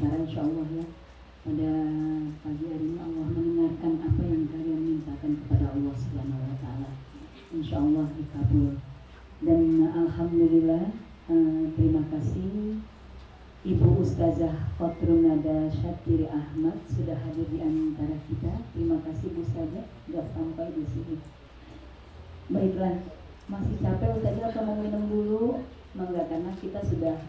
sementara insyaallah ya. Pada pagi hari ini Allah mendengarkan apa yang kalian mintakan kepada Allah Subhanahu wa taala. Insyaallah dikabul. Dan alhamdulillah, terima kasih Ibu Ustazah Khotrunada Syatiri Ahmad sudah hadir di antara kita. Terima kasih Bu Ustazah sudah sampai di sini. Baiklah, masih capek Ustazah atau mau minum dulu? Enggak, karena kita sudah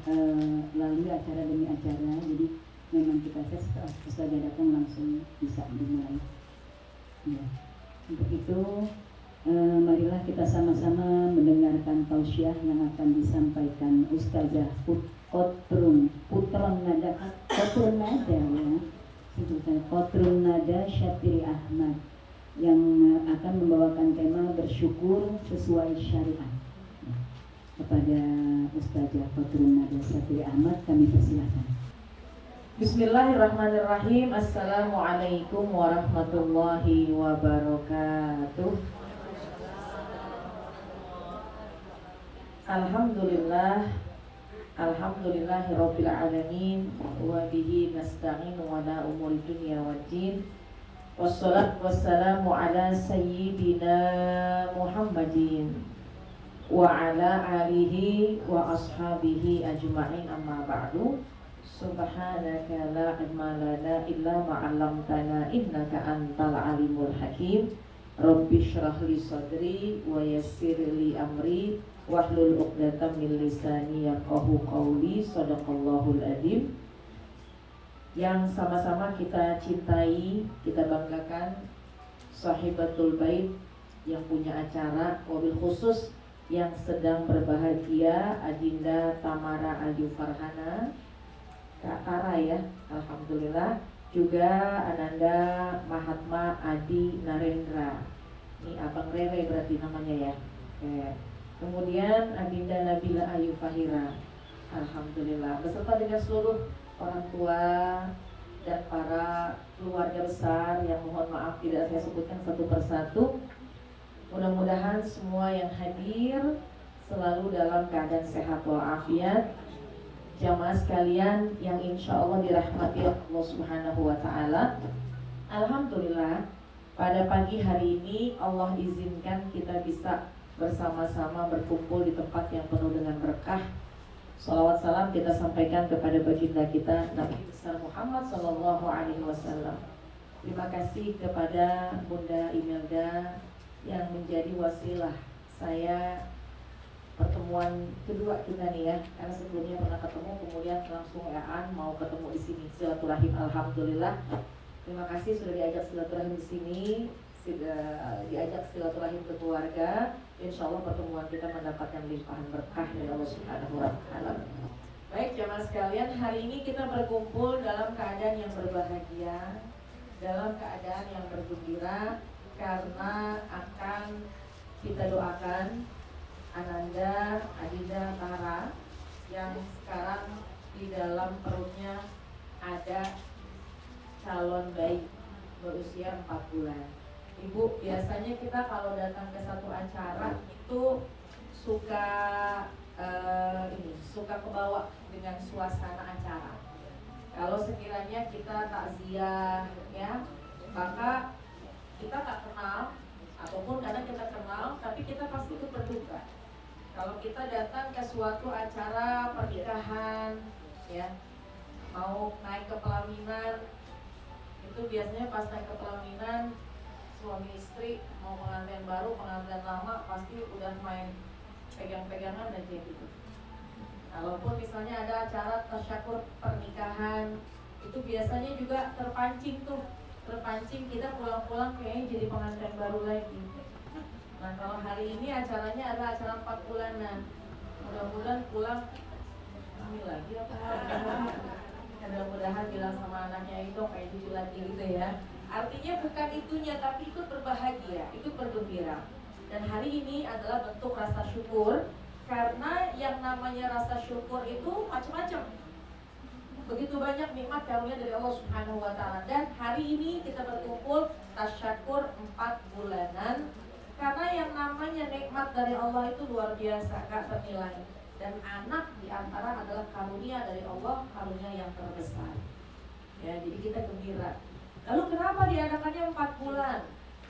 lalui acara demi acara. Jadi memang kita setelah Ustazah datang langsung bisa dimulai. Ya. Untuk itu marilah kita sama-sama mendengarkan tausiah yang akan disampaikan Ustazah Khotrunada Syatiri Ahmad yang akan membawakan tema bersyukur sesuai syariat. Kepada Ustazah Khotrunada Syatiri Ahmad kami persilakan. Bismillahirrahmanirrahim. Assalamualaikum warahmatullahi wabarakatuh. Alhamdulillahirabbil alamin wa bihi nasta'in wa la umuri dunya waddin. Wassalatu wassalamu ala sayyidina Muhammadin wa ala alihi wa ashabihi ajma'in, amma ba'du. Subhanaka la ilma lana illa ma 'allamtana innaka antal alimul hakim. Rabbi shrah li sadri wa yassir li amri wahlul 'uqdatam min lisani yafqahu qawli. Shadaqallahul adzim. Yang sama-sama kita cintai, kita banggakan, sahibatul bait yang punya acara, wabil khusus yang sedang berbahagia, Adinda Tamara Ayu Farhana, Kak Tara ya, alhamdulillah. Juga Ananda Mahatma Adi Narendra, ini Abang Rere berarti namanya ya. Oke. Kemudian Adinda Nabila Ayu Fahira, alhamdulillah, beserta dengan seluruh orang tua dan para keluarga besar yang mohon maaf tidak saya sebutkan satu persatu. Mudah-mudahan semua yang hadir selalu dalam keadaan sehat walafiat. Jamaah sekalian yang insya Allah dirahmati Allah Subhanahu wa ta'ala, alhamdulillah pada pagi hari ini Allah izinkan kita bisa bersama-sama berkumpul di tempat yang penuh dengan berkah. Salawat salam kita sampaikan kepada baginda kita Nabi besar Muhammad sallallahu alaihi wasallam. Terima kasih kepada Bunda Imelda yang menjadi wasilah saya pertemuan kedua kita nih ya, karena sebelumnya pernah ketemu kemudian langsung WA-an mau ketemu di sini silaturahim. Alhamdulillah, terima kasih sudah diajak silaturahim di sini, sudah diajak silaturahim ke keluarga. Insya Allah pertemuan kita mendapatkan limpahan berkah dari Allah Subhanahu wa ta'ala. Baik jamaah sekalian, hari ini kita berkumpul dalam keadaan yang berbahagia, dalam keadaan yang bergembira, karena akan kita doakan Ananda Adinda Tara yang sekarang di dalam perutnya ada calon bayi berusia 4 bulan. Ibu, biasanya kita kalau datang ke satu acara itu suka suka kebawa dengan suasana acara. Kalau sekiranya kita takziah ya, maka kita tak kenal ataupun kadang kita kenal tapi kita pasti ikut berduka. Kalau kita datang ke suatu acara pernikahan ya, mau naik ke pelaminan, itu biasanya pas naik ke pelaminan suami istri mau pengantin baru, pengantin lama pasti udah main pegang-pegangan dan kayak gitu. Kalaupun misalnya ada acara tasyakur pernikahan, itu biasanya juga terpancing kita pulang-pulang kayaknya jadi pengantin baru lagi. Nah kalau hari ini acaranya ada acara 4 bulanan, mudah-mudahan pulang hamil lagi apa? Mudah-mudahan bilang sama anaknya itu kayak cucu lagi gitu ya. Artinya bukan itunya, tapi ikut berbahagia, ikut bergembira. Dan hari ini adalah bentuk rasa syukur, karena yang namanya rasa syukur itu macam-macam. Begitu banyak nikmat karunia dari Allah Subhanahu wa ta'ala. Dan hari ini kita berkumpul tasyakur 4 bulanan, karena yang namanya nikmat dari Allah itu luar biasa, gak ternilai. Dan anak diantara adalah karunia dari Allah, karunia yang terbesar. Ya, jadi kita gembira. Lalu kenapa diadakannya 4 bulan?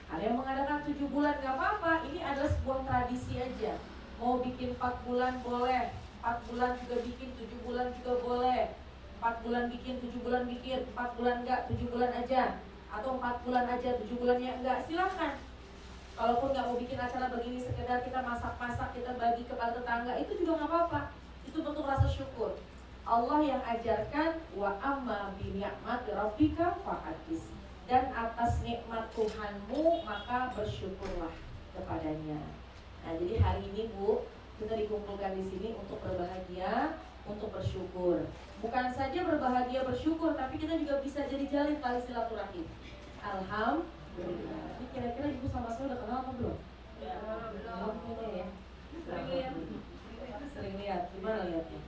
Ada yang mengadakan 7 bulan, gak apa-apa. Ini adalah sebuah tradisi aja. Mau bikin 4 bulan boleh, 4 bulan juga bikin, 7 bulan juga boleh. 4 bulan bikin, 7 bulan bikin, 4 bulan enggak, 7 bulan aja. Atau 4 bulan aja, 7 bulannya enggak, silahkan. Kalaupun nggak mau bikin acara begini, sekedar kita masak-masak, kita bagi kepada tetangga, itu juga nggak apa-apa. Itu bentuk rasa syukur. Allah yang ajarkan, wa amma bi ni'mati rabbika fahadis. Dan atas nikmat Tuhanmu maka bersyukurlah kepadanya. Nah, jadi hari ini Bu, kita dikumpulkan di sini untuk berbahagia, untuk bersyukur. Bukan saja berbahagia bersyukur, tapi kita juga bisa jadi jalin tali silaturahim. Alhamdulillah. Ini kira-kira Ibu sama saya udah kenal apa belum? Ya, belum ya. Sering lihat. Gimana lihatnya?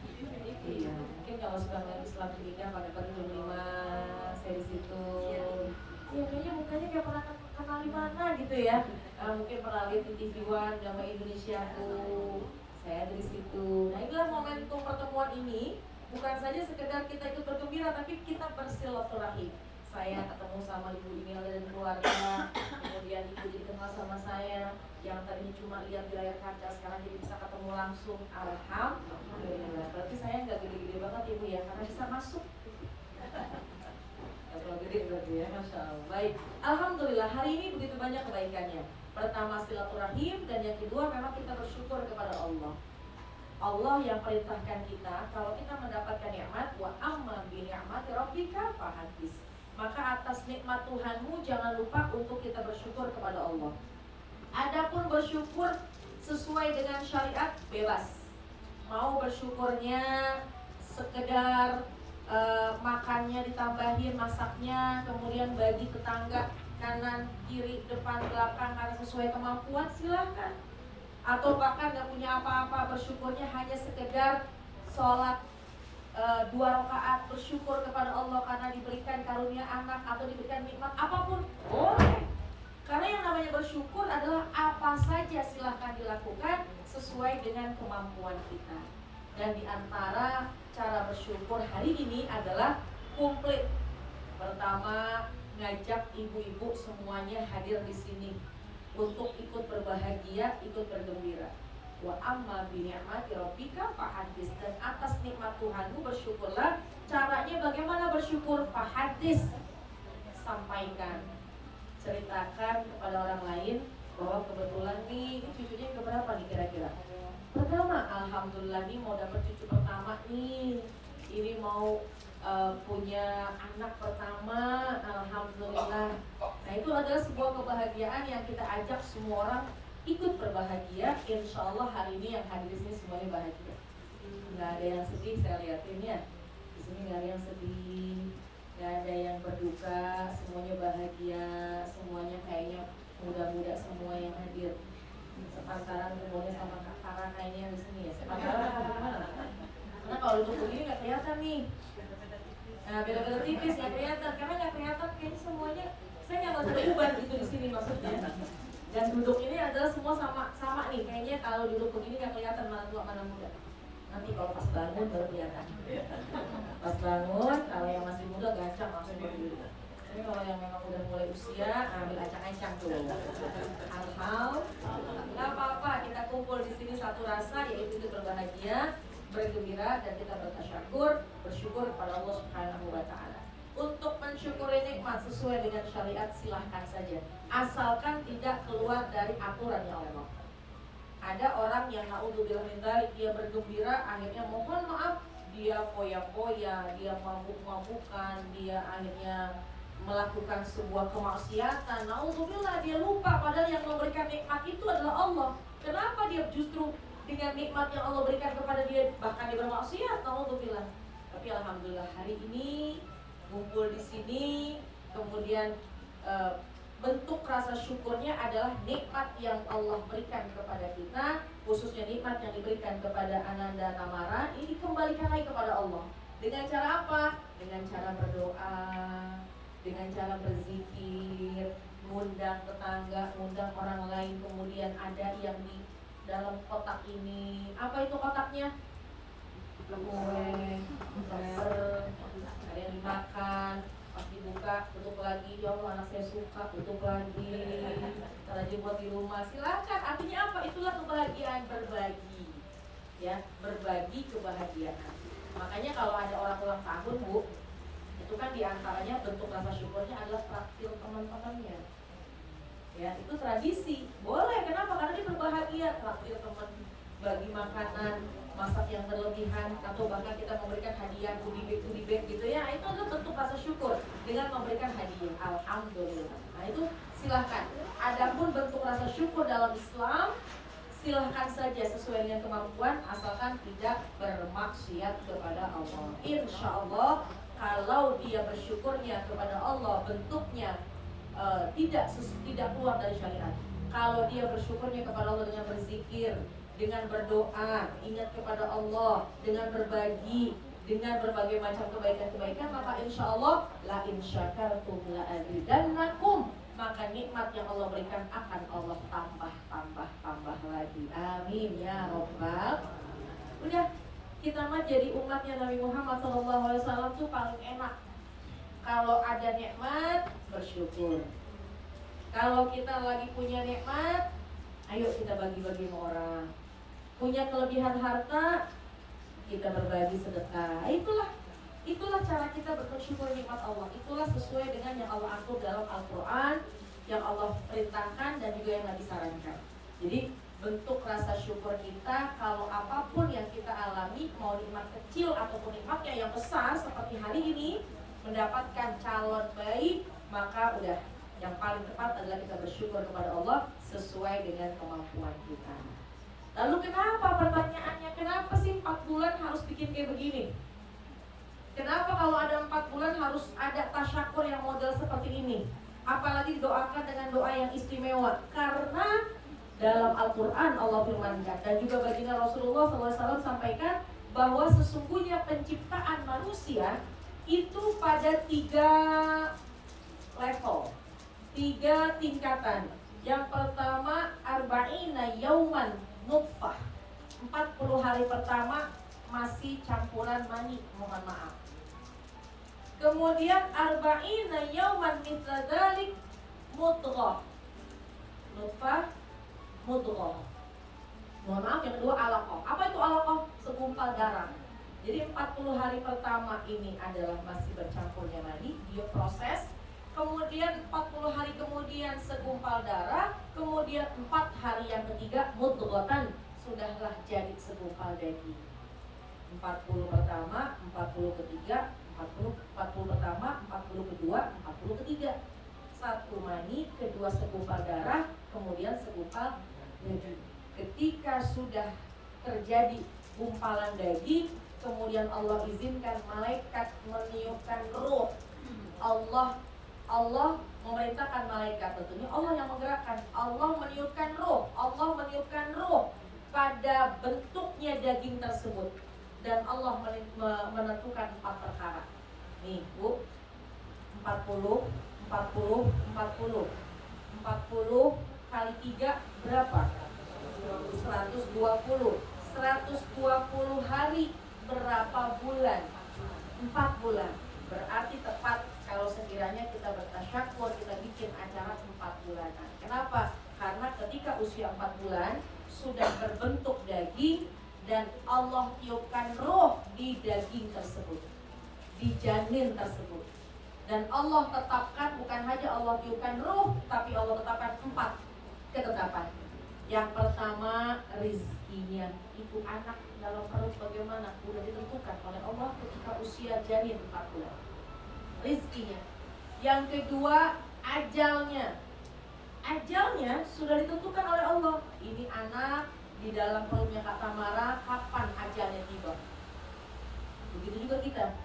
Iya. Mungkin kalau suka ngeliat Islam Media pagi-pagi jam 5, saya di situ. Ya kayaknya mukanya kayak pernah kenal di mana gitu ya. Mungkin pernah lihat di TV One, Gama Indonesiaku. Saya dari situ. Nah, inilah momentum pertemuan ini. Bukan saja sekedar kita ikut bergembira, tapi kita bersilaturahim. Saya ketemu sama Ibu Imelda dan keluarga, kemudian Ibu jadi kenal sama saya, yang tadinya cuma lihat di layar kaca, sekarang jadi bisa ketemu langsung. Alhamdulillah. Berarti saya nggak gede-gede banget Ibu ya, karena bisa masuk. Kalau gede berarti ya, Masya Allah. Baik, Alhamdulillah hari ini begitu banyak kebaikannya. Pertama silaturahim, dan yang kedua memang kita bersyukur kepada Allah. Allah yang perintahkan kita, kalau kita mendapatkan nikmat, wa amma bi ni'mati rabbika fahadis. Maka atas nikmat Tuhanmu jangan lupa untuk kita bersyukur kepada Allah. Adapun bersyukur sesuai dengan syariat bebas. Mau bersyukurnya sekedar makannya ditambahin, masaknya, kemudian bagi tetangga kanan, kiri, depan, belakang karena sesuai kemampuan, silahkan. Atau bahkan gak punya apa-apa, bersyukurnya hanya sekedar sholat 2 rakaat, bersyukur kepada Allah karena diberikan karunia anak atau diberikan nikmat apapun, boleh. Karena yang namanya bersyukur adalah apa saja silahkan dilakukan sesuai dengan kemampuan kita. Dan diantara cara bersyukur hari ini adalah komplit. Pertama, ngajak ibu-ibu semuanya hadir di sini untuk ikut berbahagia, ikut bergembira. Wa amma bi ni'mati rabbika fahadis. Dan atas nikmat Tuhanmu bersyukurlah. Caranya bagaimana bersyukur? Fahadis. Sampaikan, ceritakan kepada orang lain bahwa kebetulan nih cucunya keberapa nih kira-kira? Pertama, alhamdulillah nih mau dapat cucu pertama nih. Ini mau punya anak pertama, alhamdulillah. Nah, itu adalah sebuah kebahagiaan yang kita ajak semua orang ikut berbahagia. Insya Allah hari ini yang hadir di sini semuanya bahagia. Nggak ada yang sedih, saya lihatin ya. Di sini nggak ada yang sedih, nggak ada yang berduka, semuanya bahagia, semuanya kayaknya muda-muda semua yang hadir. Sepantaran kemudian sama Kak Farah kayaknya di sini ya. Sepantaran gimana? Karena kalau duduk begini nggak kelihatan nih. Nah, beda-beda tipis nggak kelihatan, karena nggak kelihatan kayaknya semuanya. Saya nggak ngerasa beban gitu di sini maksudnya. Dan duduk ini adalah semua sama nih. Kayaknya kalau duduk begini nggak kelihatan mana tua mana muda. Nanti kalau pas bangun baru kelihatan. Pas bangun, kalau yang masih muda gancang langsung berdiri. Tapi kalau yang memang udah mulai usia, ambil acang-acang tuh. Hal-hal, nggak apa-apa. Kita kumpul di sini satu rasa, yaitu itu berbahagia, bergembira, dan kita bertasyakur, bersyukur kepada Allah Subhanahu wa Ta'ala. Untuk mensyukuri nikmat sesuai dengan syariat silahkan saja, asalkan tidak keluar dari aturannya Allah. Ada orang yang naudzubillah min dzalik, dia bergembira, akhirnya mohon maaf dia foya-foya, dia mabuk-mabukan, dia akhirnya melakukan sebuah kemaksiatan. Naudzubillah, dia lupa padahal yang memberikan nikmat itu adalah Allah. Kenapa dia justru dengan nikmat yang Allah berikan kepada dia bahkan dia bermaksiat? Naudzubillah. Tapi alhamdulillah hari ini kumpul di sini, kemudian bentuk rasa syukurnya adalah nikmat yang Allah berikan kepada kita, khususnya nikmat yang diberikan kepada Ananda Namara. Ini kembalikan lagi kepada Allah. Dengan cara apa? Dengan cara berdoa, dengan cara berzikir, ngundang tetangga, ngundang orang lain. Kemudian ada yang di dalam kotak ini, apa itu kotaknya? kue, lemper, ada yang dimakan, pas dibuka tutup lagi, ya Allah anak saya suka, tutup lagi, ntar aja buat di rumah, silakan. Artinya apa? Itulah kebahagiaan, berbagi, ya, berbagi kebahagiaan. Makanya kalau ada orang ulang tahun, Bu, itu kan diantaranya bentuk rasa syukurnya adalah traktir teman-temannya, ya, itu tradisi, boleh. Kenapa? Karena dia berbahagia, traktir teman, bagi makanan, masak yang berlebihan, atau bahkan kita memberikan hadiah goodie bag gitu ya, itu adalah bentuk rasa syukur dengan memberikan hadiah. Alhamdulillah. Nah itu silahkan. Adapun bentuk rasa syukur dalam Islam, silahkan saja sesuai dengan kemampuan, asalkan tidak bermaksiat kepada Allah. Insya Allah kalau dia bersyukurnya kepada Allah bentuknya tidak keluar dari syariat. Kalau dia bersyukurnya kepada Allah dengan berzikir, dengan berdoa, ingat kepada Allah, dengan berbagi, dengan berbagai macam kebaikan-kebaikan, maka insya Allah la in syakartum la azidannakum, maka nikmat yang Allah berikan akan Allah tambah lagi. Amin ya robbal. Udah, kita mah jadi umatnya Nabi Muhammad SAW tuh paling enak. Kalau ada nikmat, bersyukur. Kalau kita lagi punya nikmat, ayo kita bagi-bagi sama orang. Punya kelebihan harta, kita berbagi sedekah. Itulah cara kita bersyukur nikmat Allah. Itulah sesuai dengan yang Allah atur dalam Al-Quran, yang Allah perintahkan dan juga yang Nabi sarankan. Jadi bentuk rasa syukur kita, kalau apapun yang kita alami, mau nikmat kecil ataupun nikmatnya yang besar seperti hari ini, mendapatkan calon bayi, maka udah, yang paling tepat adalah kita bersyukur kepada Allah sesuai dengan kemampuan kita. Lalu kenapa, pertanyaannya, kenapa sih 4 bulan harus bikin kayak begini? Kenapa kalau ada 4 bulan harus ada tasyakur yang model seperti ini? Apalagi didoakan dengan doa yang istimewa. Karena dalam Al-Quran Allah firmankan, dan juga baginda Rasulullah SAW sampaikan, bahwa sesungguhnya penciptaan manusia itu pada 3 level, 3 tingkatan. Yang pertama, arba'ina yauman nutfah, 40 hari pertama masih campuran mani, mohon maaf. Kemudian arba'ina yauman mithla dzalik mudghah, nutfah, mudghah. Mohon maaf, yang kedua alaqah. Apa itu alaqah? Segumpal darah. Jadi 40 hari pertama ini adalah masih bercampurnya mani, dia proses. Kemudian 40 hari kemudian segumpal darah. Kemudian 4 hari yang ketiga mudghatan, sudahlah jadi segumpal daging. 40 pertama, 40 ketiga, 40 pertama, 40 kedua, 40 ketiga. 1 mani, kedua segumpal darah, kemudian segumpal daging. Ketika sudah terjadi gumpalan daging, kemudian Allah izinkan malaikat meniupkan ruh. Allah memerintahkan malaikat, tentunya Allah yang menggerakkan. Allah meniupkan ruh pada bentuknya daging tersebut. Dan Allah menentukan 4 perkara. Nih Bu, 40 kali 3 berapa? 120 hari berapa bulan? 4 bulan. Berarti tepat kalau sekiranya kita bertasyakur, kita bikin acara 4 bulanan. Kenapa? Karena ketika usia 4 bulan sudah berbentuk daging dan Allah tiupkan roh di daging tersebut, di janin tersebut. Dan Allah tetapkan, bukan hanya Allah tiupkan roh, tapi Allah tetapkan 4 ketetapan. Yang pertama, rizkinya. Itu anak dalam perut bagaimana? Sudah ditentukan oleh Allah ketika usia janin 4 bulan. Rizkinya. Yang kedua, ajalnya. Ajalnya sudah ditentukan oleh Allah. Ini anak di dalam perutnya Kak Tamara, kapan ajalnya tiba? Begitu juga kita.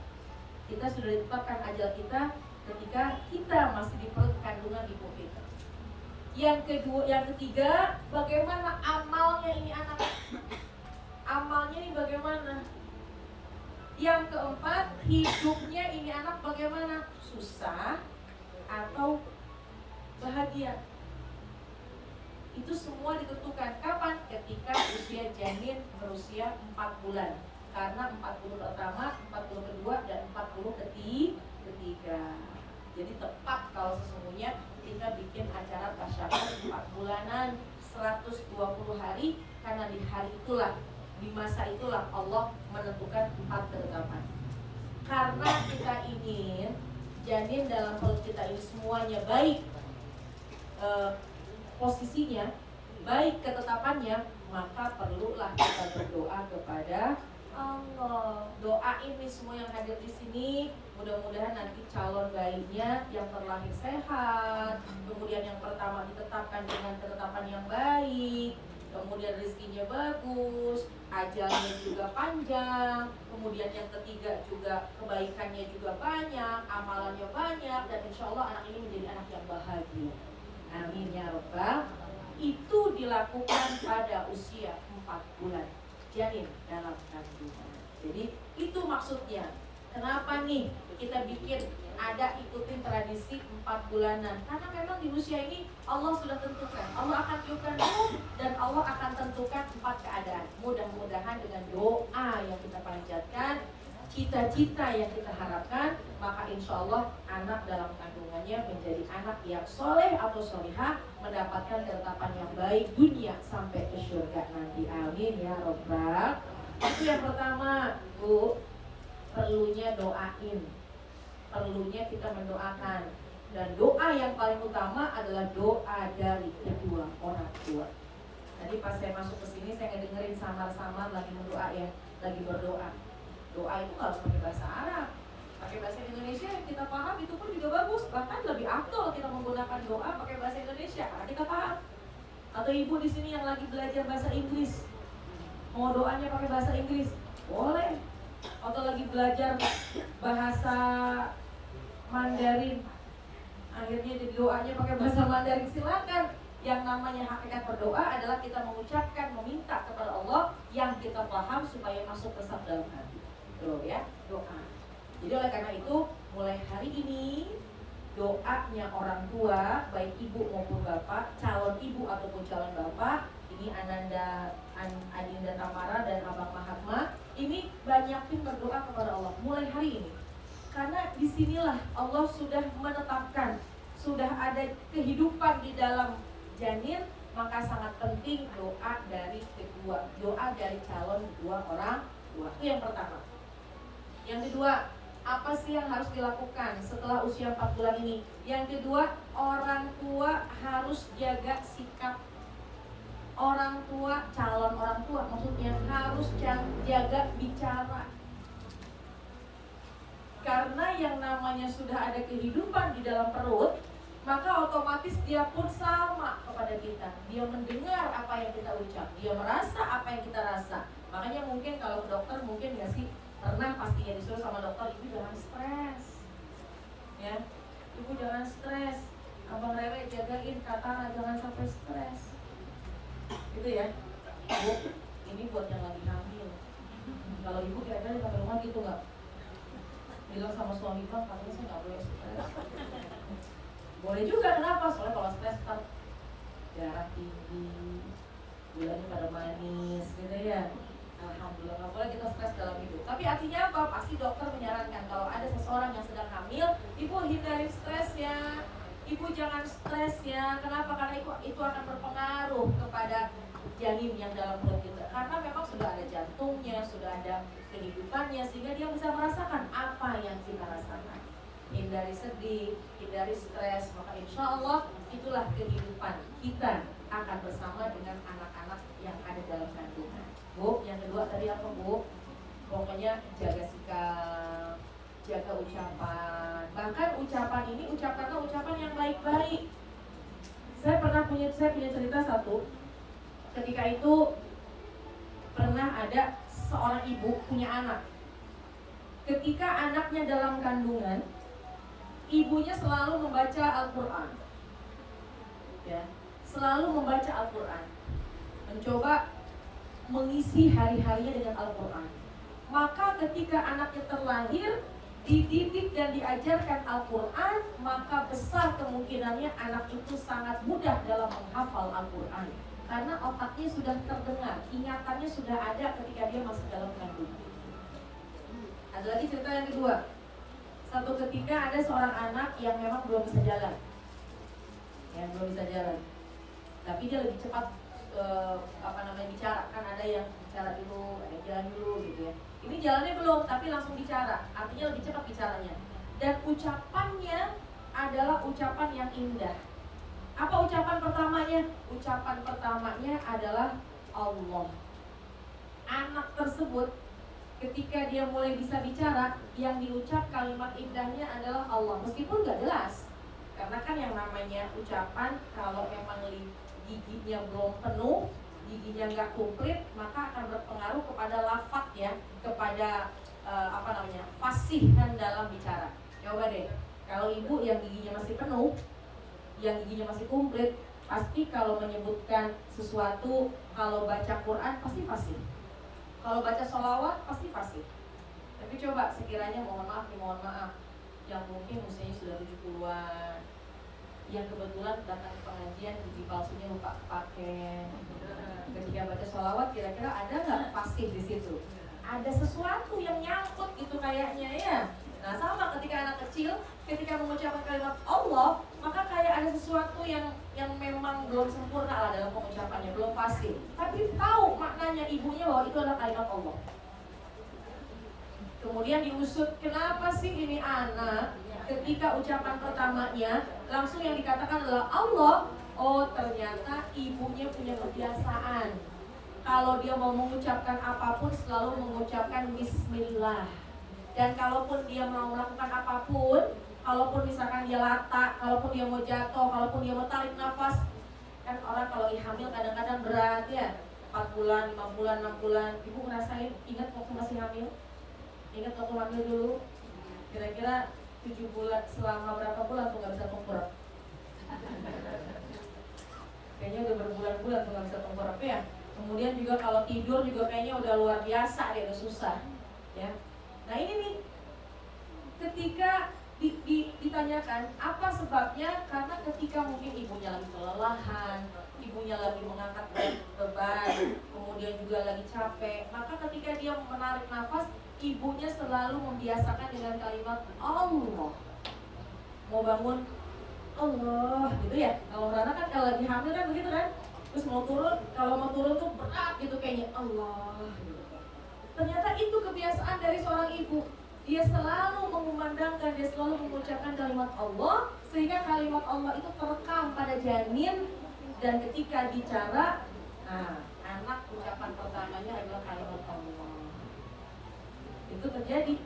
Kita sudah ditetapkan ajal kita ketika kita masih di perut kandungan ibu kita. Yang ketiga, bagaimana amalnya ini anak? Amalnya ini bagaimana? Yang keempat, hidupnya ini anak bagaimana? Susah atau bahagia? Itu semua ditentukan kapan? Ketika usia janin berusia 4 bulan. Karena 40 pertama, 40 kedua, dan 40 ketiga. Jadi tepat kalau sesungguhnya kita bikin acara tasyahud 4 bulanan 120 hari, karena di hari itulah, di masa itulah Allah menentukan 4 ketetapan. Karena kita ingin janin dalam perut kita ini semuanya baik posisinya, baik ketetapannya, maka perlulah kita berdoa kepada Allah. Doa ini semua yang hadir di sini, mudah-mudahan nanti calon bayinya yang terlahir sehat, kemudian yang pertama ditetapkan dengan ketetapan yang baik, kemudian rezekinya bagus, ajalnya juga panjang, kemudian yang ketiga juga kebaikannya juga banyak, amalannya banyak, dan insya Allah anak ini menjadi anak yang bahagia. Amin ya Rabbal. Itu dilakukan pada usia 4 bulan janin dalam kandungan. Jadi itu maksudnya. Kenapa nih kita bikin ada ikutin tradisi 4 bulanan? Karena memang di usia ini Allah sudah tentukan, Allah akan tiupkan ruh dan Allah akan tentukan 4 keadaan. Mudah-mudahan dengan doa yang kita panjatkan, cita-cita yang kita harapkan, maka insya Allah anak dalam kandungannya menjadi anak yang soleh atau solihah, mendapatkan ketetapan yang baik dunia sampai ke surga nanti. Amin ya Rabbal. Itu yang pertama, Bu. Perlunya doain, perlunya kita mendoakan. Dan doa yang paling utama adalah doa dari kedua orang tua. Tadi pas saya masuk ke sini, saya ngedengerin samar-samar lagi berdoa ya, lagi berdoa. Doa itu harus pakai bahasa Arab, pakai bahasa Indonesia yang kita paham itu pun juga bagus. Bahkan lebih afdol kita menggunakan doa pakai bahasa Indonesia karena kita paham. Atau ibu di sini yang lagi belajar bahasa Inggris, mau doanya pakai bahasa Inggris, boleh. Atau lagi belajar bahasa Mandarin, akhirnya jadi doanya pakai bahasa Mandarin, silakan. Yang namanya hakikat berdoa adalah kita mengucapkan, meminta kepada Allah yang kita paham supaya masuk ke dalam hati. Tuh ya, doa. Jadi oleh karena itu, mulai hari ini doanya orang tua, baik ibu maupun bapak, calon ibu ataupun calon bapak, ini Adinda Tamara dan Abang Mahatma, ini banyakin berdoa kepada Allah mulai hari ini. Karena disinilah Allah sudah menetapkan, sudah ada kehidupan di dalam janin, maka sangat penting doa dari kedua, doa dari calon kedua orang tua. Itu yang pertama. Yang kedua, apa sih yang harus dilakukan setelah usia 4 bulan ini? Yang kedua, orang tua harus jaga sikap. Orang tua, calon orang tua maksudnya harus jaga bicara. Karena yang namanya sudah ada kehidupan di dalam perut, maka otomatis dia pun sama kepada kita. Dia mendengar apa yang kita ucap, dia merasa apa yang kita rasa. Makanya mungkin kalau ke dokter, mungkin nggak sih pernah pastinya disuruh sama dokter, ibu jangan stres, ya, ibu jangan stres, abang Rere jagain Katara jangan sampai stres, gitu ya. Bu, ini buat yang lagi hamil. Kalau ibu kira-kira sampai rumah gitu nggak? Bilang sama suami, bang, katanya saya nggak boleh stres. Boleh juga, kenapa? Soalnya kalau stres kan darah tinggi, gulanya pada manis, gitu ya. Alhamdulillah, nggak boleh kita stres dalam hidup. Tapi artinya apa? Pasti dokter menyarankan kalau ada seseorang yang sedang hamil, ibu hindari stres ya, ibu jangan stres ya. Kenapa? Karena itu akan berpengaruh kepada janin yang dalam perut kita. Karena memang sudah ada jantungnya, sudah ada kehidupannya, sehingga dia bisa merasakan apa yang kita rasakan. Hindari sedih, hindari stres, maka insya Allah itulah kehidupan kita akan bersama dengan anak-anak yang ada dalam kandungan. Bu, yang kedua tadi apa, Bu? Pokoknya jaga sikap, jaga ucapan. Bahkan ucapan ini ucapkanlah ucapan yang baik-baik. Saya punya cerita satu. Ketika itu pernah ada seorang ibu punya anak. Ketika anaknya dalam kandungan, ibunya selalu membaca Al-Quran, ya, selalu membaca Al-Quran, mencoba mengisi hari-harinya dengan Al-Quran. Maka ketika anaknya terlahir, dididik dan diajarkan Al-Quran, maka besar kemungkinannya anak itu sangat mudah dalam menghafal Al-Quran. Karena otaknya sudah terdengar, ingatannya sudah ada ketika dia masih dalam kandungan. Ada lagi cerita yang kedua. Satu ketika ada seorang anak yang memang belum bisa jalan, tapi dia lebih cepat bicara. Kan ada yang bicara dulu, ada yang jalan dulu gitu ya. Ini jalannya belum, tapi langsung bicara, artinya lebih cepat bicaranya. Dan ucapannya adalah ucapan yang indah. Apa ucapan pertamanya? Ucapan pertamanya adalah Allah. Anak tersebut ketika dia mulai bisa bicara, yang diucap kalimat indahnya adalah Allah. Meskipun gak jelas, karena kan yang namanya ucapan, kalau memang giginya belum penuh, giginya gak komplit, maka akan berpengaruh kepada lafaz ya, kepada fasihan dalam bicara. Coba deh, kalau ibu yang giginya masih penuh, yang giginya masih komplit, pasti kalau menyebutkan sesuatu, kalau baca Quran pasti fasih. Kalau baca sholawat pasti fasih. Tapi coba sekiranya mohon maaf, yang mungkin usianya sudah 70-an, yang kebetulan datang ke pengajian gigi palsunya lupa pakai, ketika baca sholawat kira-kira ada nggak fasih di situ? Ada sesuatu yang nyangkut gitu kayaknya ya. Nah sama ketika anak kecil, ketika mengucapkan kalimat Allah, maka kayak ada sesuatu yang memang belum sempurna lah dalam pengucapannya, belum pasti. Tapi tahu maknanya ibunya bahwa itu adalah kalimat Allah. Kemudian diusut, kenapa sih ini anak ketika ucapan pertamanya langsung yang dikatakan adalah Allah? Oh ternyata ibunya punya kebiasaan, kalau dia mau mengucapkan apapun selalu mengucapkan Bismillah. Dan kalaupun dia mau melakukan apapun, kalaupun misalkan dia lata, kalaupun dia mau jatuh, kalaupun dia mau tarik nafas, kan orang kalau hamil kadang-kadang berat ya, 4 bulan, 5 bulan, 6 bulan. Ibu ngerasain, ingat waktu masih hamil? Ingat waktu hamil dulu? Kira-kira 7 bulan, selama berapa bulan tuh gak bisa tengkurap? Kayaknya udah berbulan-bulan tuh gak bisa tengkurap ya. Kemudian juga kalau tidur juga kayaknya udah luar biasa deh, udah susah ya. Nah ini nih, ketika ditanyakan apa sebabnya, karena ketika mungkin ibunya lagi kelelahan, ibunya lagi mengangkat beban, kemudian juga lagi capek, maka ketika dia menarik nafas, ibunya selalu membiasakan dengan kalimat Allah. Mau bangun Allah gitu ya. Kalau Rana kan kalau lagi hamil kan begitu kan, terus mau turun, kalau mau turun tuh berat gitu kayaknya Allah gitu. Ternyata itu kebiasaan dari seorang ibu. Dia selalu mengumandangkan, dia selalu mengucapkan kalimat Allah, sehingga kalimat Allah itu terekam pada janin. Dan ketika bicara, anak ucapan pertamanya adalah kalimat Allah. Itu terjadi.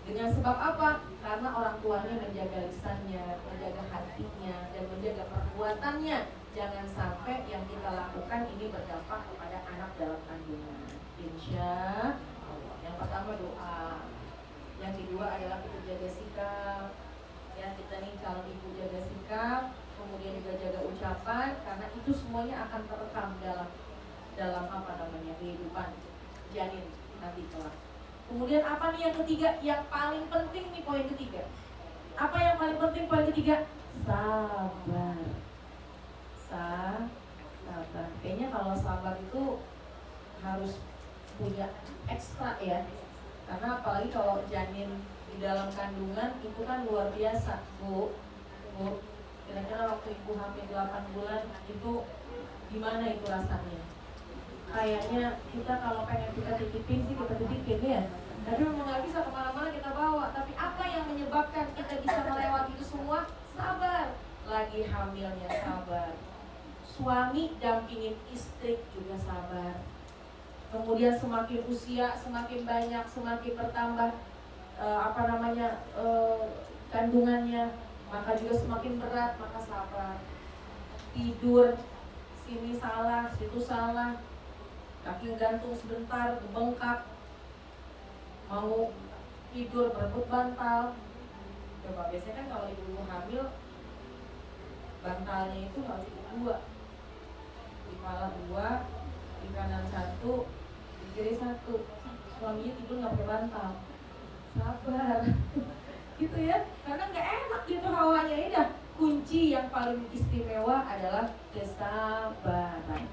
Dengan sebab apa? Karena orang tuanya menjaga lisannya, menjaga hatinya, dan menjaga perbuatannya. Jangan sampai yang kita lakukan ini berdampak kepada anak dalam kandungan. Insya Allah. Yang pertama doa, yang kedua adalah kita jaga sikap. Ya, kita nih calon ibu jaga sikap, kemudian juga jaga ucapan, karena itu semuanya akan terekam dalam kehidupan janin nanti kelak. Kemudian apa nih yang ketiga? Yang paling penting nih poin ketiga. Apa yang paling penting poin ketiga? Sabar. Sabar. Kayaknya kalau sabar itu harus punya ekstra ya. Karena apalagi kalau janin di dalam kandungan itu kan luar biasa, Bu. Kira-kira waktu ibu hamil 8 bulan itu gimana itu rasanya? Kayaknya kita kalau pengen kita titipin sih kita titipin ya. Tapi memang nggak bisa kemana-mana kita bawa. Tapi apa yang menyebabkan kita bisa melewati itu semua? Sabar. Lagi hamilnya sabar. Suami dampingin istri juga sabar. Kemudian semakin usia semakin banyak, semakin bertambah kandungannya, maka juga semakin berat, maka sabar. Tidur sini salah, situ salah, kaki gantung sebentar, bengkak, mau tidur berebut bantal. Coba biasanya kan kalau ibu hamil bantalnya itu harus cukup 2, di kepala 2, di kanan 1, di kiri 1. Suaminya tidur nggak pakai bantal. Sabar. Gitu ya, karena nggak enak gitu hawanya. Ini dah kunci yang paling istimewa adalah kesabaran.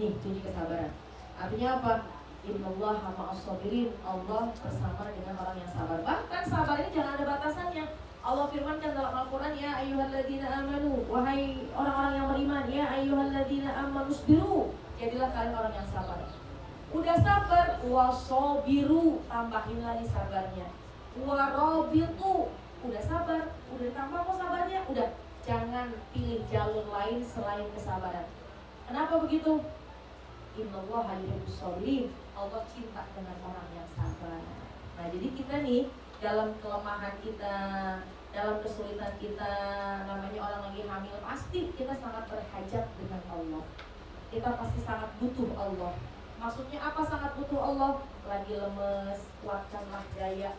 Nih kunci kesabaran. Artinya apa? Innallaha ma'as-sabirin, Allah bersama dengan orang yang sabar. Bahkan sabar ini jangan ada batasannya. Allah firmankan dalam Al-Quran, ya ayyuhalladzina amanu, wahai orang-orang yang beriman, ya ayyuhalladzina amanu isbiru, jadilah kalian orang yang sabar. Udah sabar, wasobiru, tambahin lagi sabarnya. Warobitu, udah sabar, udah tambah kok sabarnya, udah. Jangan pilih jalur lain selain kesabaran. Kenapa begitu? Innallaha yuhibbus sabirin, Allah cinta dengan orang yang sabar. Nah, jadi kita nih dalam kelemahan kita, dalam kesulitan kita, namanya orang lagi hamil, pasti kita sangat berhajat dengan Allah. Kita pasti sangat butuh Allah. Maksudnya apa sangat butuh Allah? Lagi lemes, kuatkanlah daya,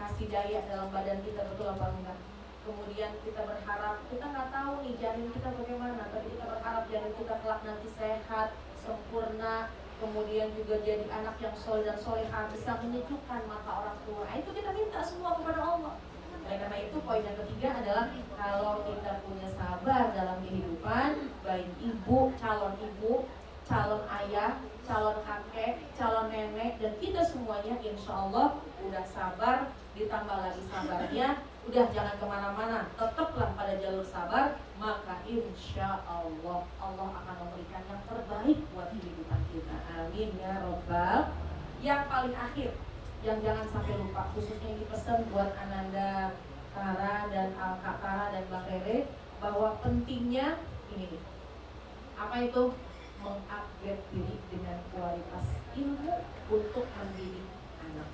kasih daya dalam badan kita, betul apa enggak? Kemudian kita berharap, kita nggak tahu nih janin kita bagaimana, tapi kita berharap janin kita kelak nanti sehat, sempurna, kemudian juga jadi anak yang soleh dan solehah, bisa menyejukkan mata orang tua. Nah, itu kita minta semua kepada Allah. Oleh karena itu poin yang ketiga adalah kalau kita punya sabar dalam kehidupan, baik ibu, calon ayah, calon kakek, calon nenek, dan kita semuanya insya Allah udah sabar, ditambah lagi sabarnya, udah jangan kemana-mana, tetaplah pada jalur sabar, maka insya Allah Allah akan memberikan yang terbaik buat kehidupan kita. Amin ya robbal. Yang paling akhir, yang jangan sampai lupa, khususnya ini pesan buat Ananda, Tara dan Kak Tara dan Bang Rere, bahwa pentingnya ini nih, apa itu? Mengupgrade diri dengan kualitas ilmu untuk mendidik anak.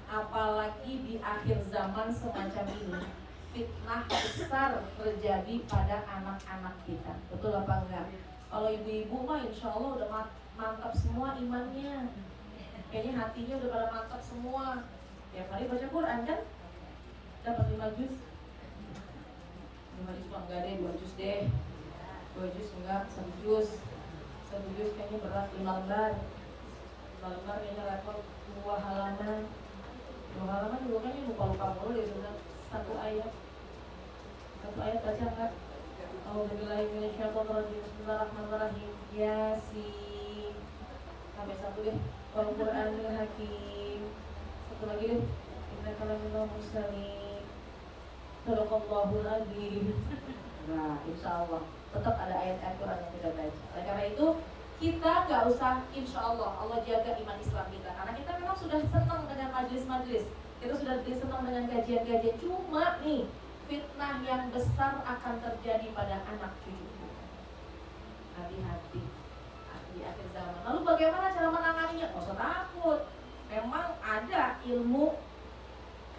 Apalagi di akhir zaman semacam ini, fitnah besar terjadi pada anak-anak kita. Betul apa enggak? Kalau ibu-ibu mah insya Allah udah mantap semua imannya, kayaknya hatinya udah pada mantap semua. Tiap hari baca Quran kan? Dapat 5 juz. 5 juz mah enggak deh, 2 juz deh. 2 juz enggak, 1 juz. 1 juz kayaknya berat, 5 lembar. 5 lembar kayaknya level 2 halaman. 2 halaman juga kayaknya lupa-lupa mulu deh sudah. 1 ayat baca enggak? Auzubillahi minasyaitonirrajim. Bismillahirrahmanirrahim. Yasin. Sampai 1 deh. Wal Qur'anil Hakim. 1 lagi deh. Innaka laminal mursalin. Sadaqallahul azim. Nah, insya Allah tetap ada ayat-ayat Quran yang kita baca. Oleh karena itu kita nggak usah, insya Allah Allah jaga iman Islam kita, karena kita memang sudah senang dengan majelis-majelis, kita sudah senang dengan kajian-kajian. Cuma nih fitnah yang besar akan terjadi pada anak cucu kita. Hati-hati di akhir zaman. Lalu bagaimana cara menanganinya? Nggak usah takut. Memang ada ilmu.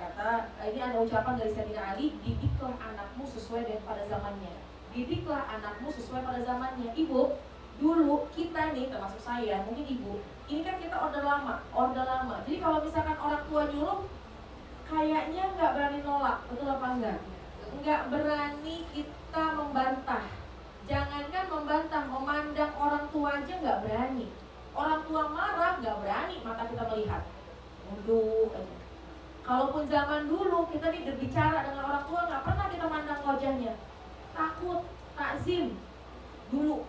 Kata ini ada ucapan dari Sayyidina Ali, didiklah anakmu sesuai dengan pada zamannya. Didiklah anakmu sesuai pada zamannya. Ibu, dulu kita nih, termasuk saya, mungkin ibu, ini kan kita order lama. Jadi kalau misalkan orang tua nyuruh, kayaknya nggak berani nolak, betul apa enggak? Nggak berani kita membantah. Jangankan membantah, memandang orang tua aja nggak berani. Orang tua marah nggak berani mata kita melihat. Duduk aja. Kalaupun zaman dulu kita nih berbicara dengan orang tua nggak pernah kita mandang wajahnya, takut, takzim dulu.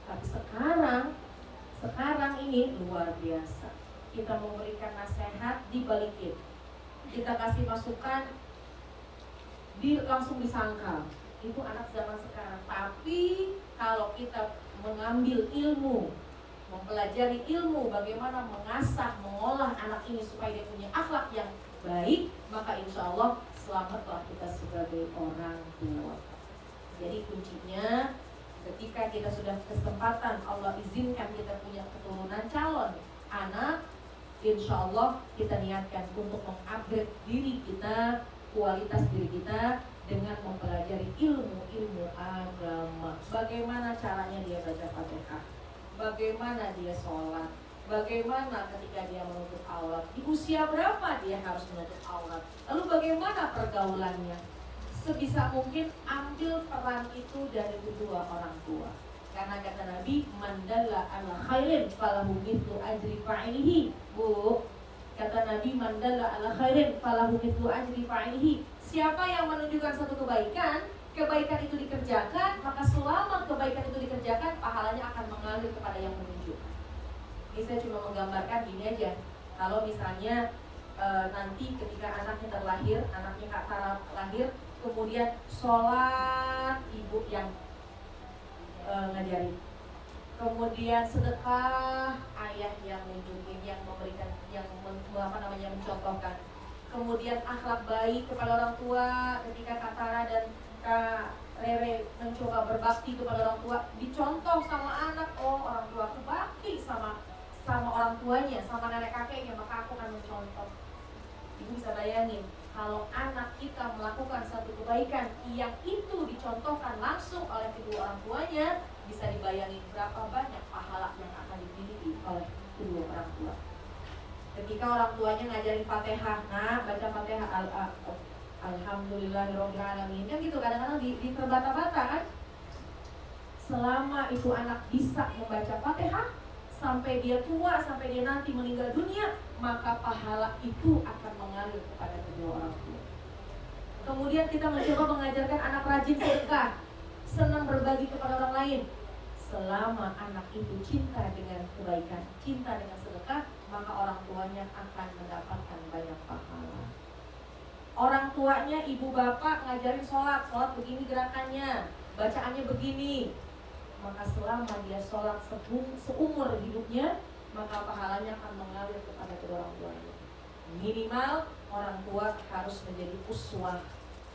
Tapi sekarang ini luar biasa. Kita memberikan nasihat dibalikin, kita kasih masukan langsung disangkal. Itu anak zaman sekarang. Tapi kalau kita mengambil ilmu, mempelajari ilmu bagaimana mengasah, mengolah anak ini supaya dia punya akhlak yang baik, maka insya Allah selamatlah kita sebagai orang tua. Jadi kuncinya ketika kita sudah kesempatan Allah izinkan kita punya keturunan calon anak, insya Allah kita niatkan untuk mengupgrade diri kita, kualitas diri kita dengan mempelajari ilmu agama. Bagaimana caranya dia baca Fatihah, bagaimana dia sholat, bagaimana ketika dia menutup aurat, di usia berapa dia harus menutup aurat, lalu bagaimana pergaulannya. Sebisa mungkin ambil peran itu dari kedua orang tua. Karena kata Nabi, mandalla ala khairin falahu mithlu ajri fa'ilihi. Bu, kata Nabi, mandalla ala khairin falahu mithlu ajri fa'ilihi. Siapa yang menunjukkan satu kebaikan itu dikerjakan, maka selama kebaikan itu dikerjakan, pahalanya akan mengalir kepada yang menunjukkan. Ini saya cuma menggambarkan gini aja. Kalau misalnya nanti ketika anaknya terlahir, anaknya Kak Tara lahir, kemudian sholat ibu yang ngajarin, kemudian sedekah ayah yang nunjukin, yang memberikan, yang mencontohkan, kemudian akhlak baik kepada orang tua ketika Kak Tara dan Kak Rere mencoba berbakti kepada orang tua, dicontoh sama anak, oh orang tua aku bakti sama orang tuanya, sama nenek kakeknya, maka aku akan mencontoh. Ibu bisa bayangin kalau anak kita melakukan satu kebaikan yang itu dicontohkan langsung oleh kedua orang tuanya, bisa dibayangin berapa banyak pahala yang akan dimiliki oleh kedua orang tua. Ketika orang tuanya ngajarin Fatihah, nah baca Fatihah, Alhamdulillahirobbilalamin, kan gitu. Kadang-kadang di terbata-bata kan. Selama itu anak bisa membaca Fatihah sampai dia tua, sampai dia nanti meninggal dunia, maka pahala itu akan mengalir kepada kedua orang tua. Kemudian kita mencoba mengajarkan anak rajin sedekah, senang berbagi kepada orang lain. Selama anak itu cinta dengan kebaikan, cinta dengan sedekah, maka orang tuanya akan mendapatkan banyak pahala. Orang tuanya, ibu bapak ngajarin sholat begini gerakannya, bacaannya begini, maka selama dia sholat seumur hidupnya, maka pahalanya akan mengalir kepada kedua orang tuanya. Minimal orang tua harus menjadi uswah,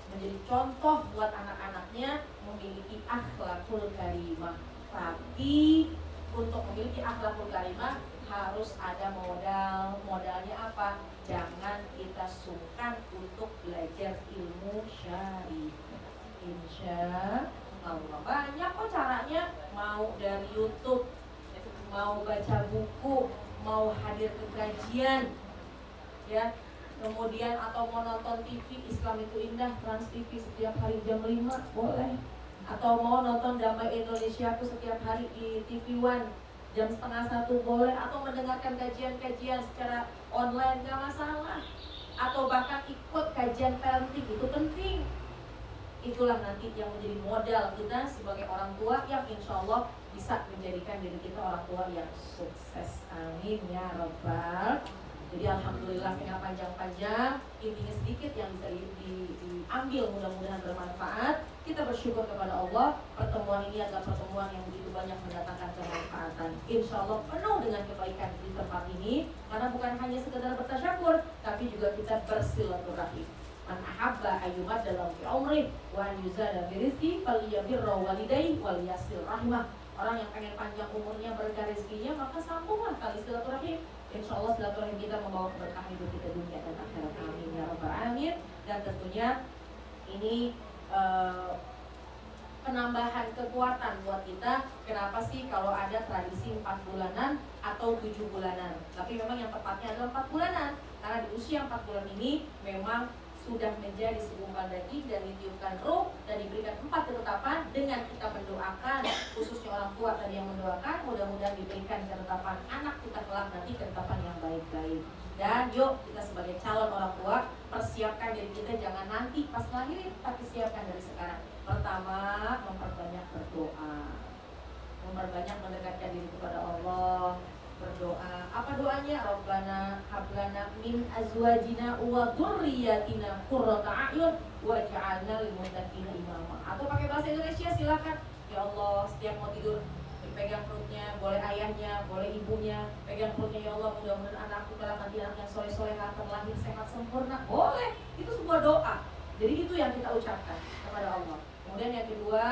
menjadi contoh buat anak-anaknya memiliki akhlakul karimah. Tapi untuk memiliki akhlakul karimah harus ada modal. Modalnya apa? Jangan kita sungkan untuk belajar ilmu syar'i. Insya Allah banyak kok caranya, mau dari YouTube, mau baca buku, mau hadir ke kajian, ya, kemudian atau mau nonton TV Islam itu Indah, Trans TV setiap hari jam 5 boleh, atau mau nonton Damai Indonesiaku setiap hari di TV One jam 12:30 boleh, atau mendengarkan kajian-kajian secara online gak masalah, atau bahkan ikut kajian parenting, itu penting. Itulah nanti yang menjadi modal kita sebagai orang tua yang insya Allah bisa menjadikan diri kita orang tua yang sukses. Amin ya Rabbal. Jadi alhamdulillah tidak panjang-panjang, intinya sedikit yang bisa diambil, mudah-mudahan bermanfaat. Kita bersyukur kepada Allah, pertemuan ini adalah pertemuan yang begitu banyak mendatangkan kemanfaatan. Insya Allah penuh dengan kebaikan di tempat ini, karena bukan hanya sekedar bertasyakur, tapi juga kita bersilaturahim. Man ahabba ayyumad dalam fi umri wa yuzada bi rizqi falyabirra walidayhi wal yasil rahimah. Orang yang pengen panjang umurnya, berkah rezekinya, maka sambunglah tali silaturahim. Insya Allah silaturahim kita membawa keberkahan hidup kita dunia dan akhirat. Amin ya rabbal alamin. Dan tentunya ini penambahan kekuatan buat kita. Kenapa sih kalau ada tradisi 4 bulanan atau 7 bulanan? Tapi memang yang tepatnya adalah 4 bulanan, karena di usia 4 bulan ini memang sudah menjadi segumpal daging dan ditiupkan ruh dan diberikan 4 ketetapan. Dengan kita mendoakan, khususnya orang tua tadi yang mendoakan, mudah-mudahan diberikan ketetapan anak kita kelak nanti ketetapan yang baik-baik. Dan yuk kita sebagai calon orang tua persiapkan diri kita, jangan nanti pas lahirin, tapi siapkan dari sekarang. Pertama, memperbanyak berdoa, memperbanyak mendekatkan diri kepada Allah, berdoa. Apa doanya? Rabbana hablana min azwajina wa dzurriyyatina qurrata a'yun waj'alna lil muttaqina imama. Atau pakai bahasa Indonesia silakan. Ya Allah, setiap mau tidur pegang perutnya, boleh ayahnya, boleh ibunya, pegang perutnya. Ya Allah, mudah-mudahan anakku kelak nanti anak yang soleh-solehah, terlahir sehat sempurna. Boleh, itu sebuah doa. Jadi itu yang kita ucapkan kepada Allah. Kemudian yang kedua,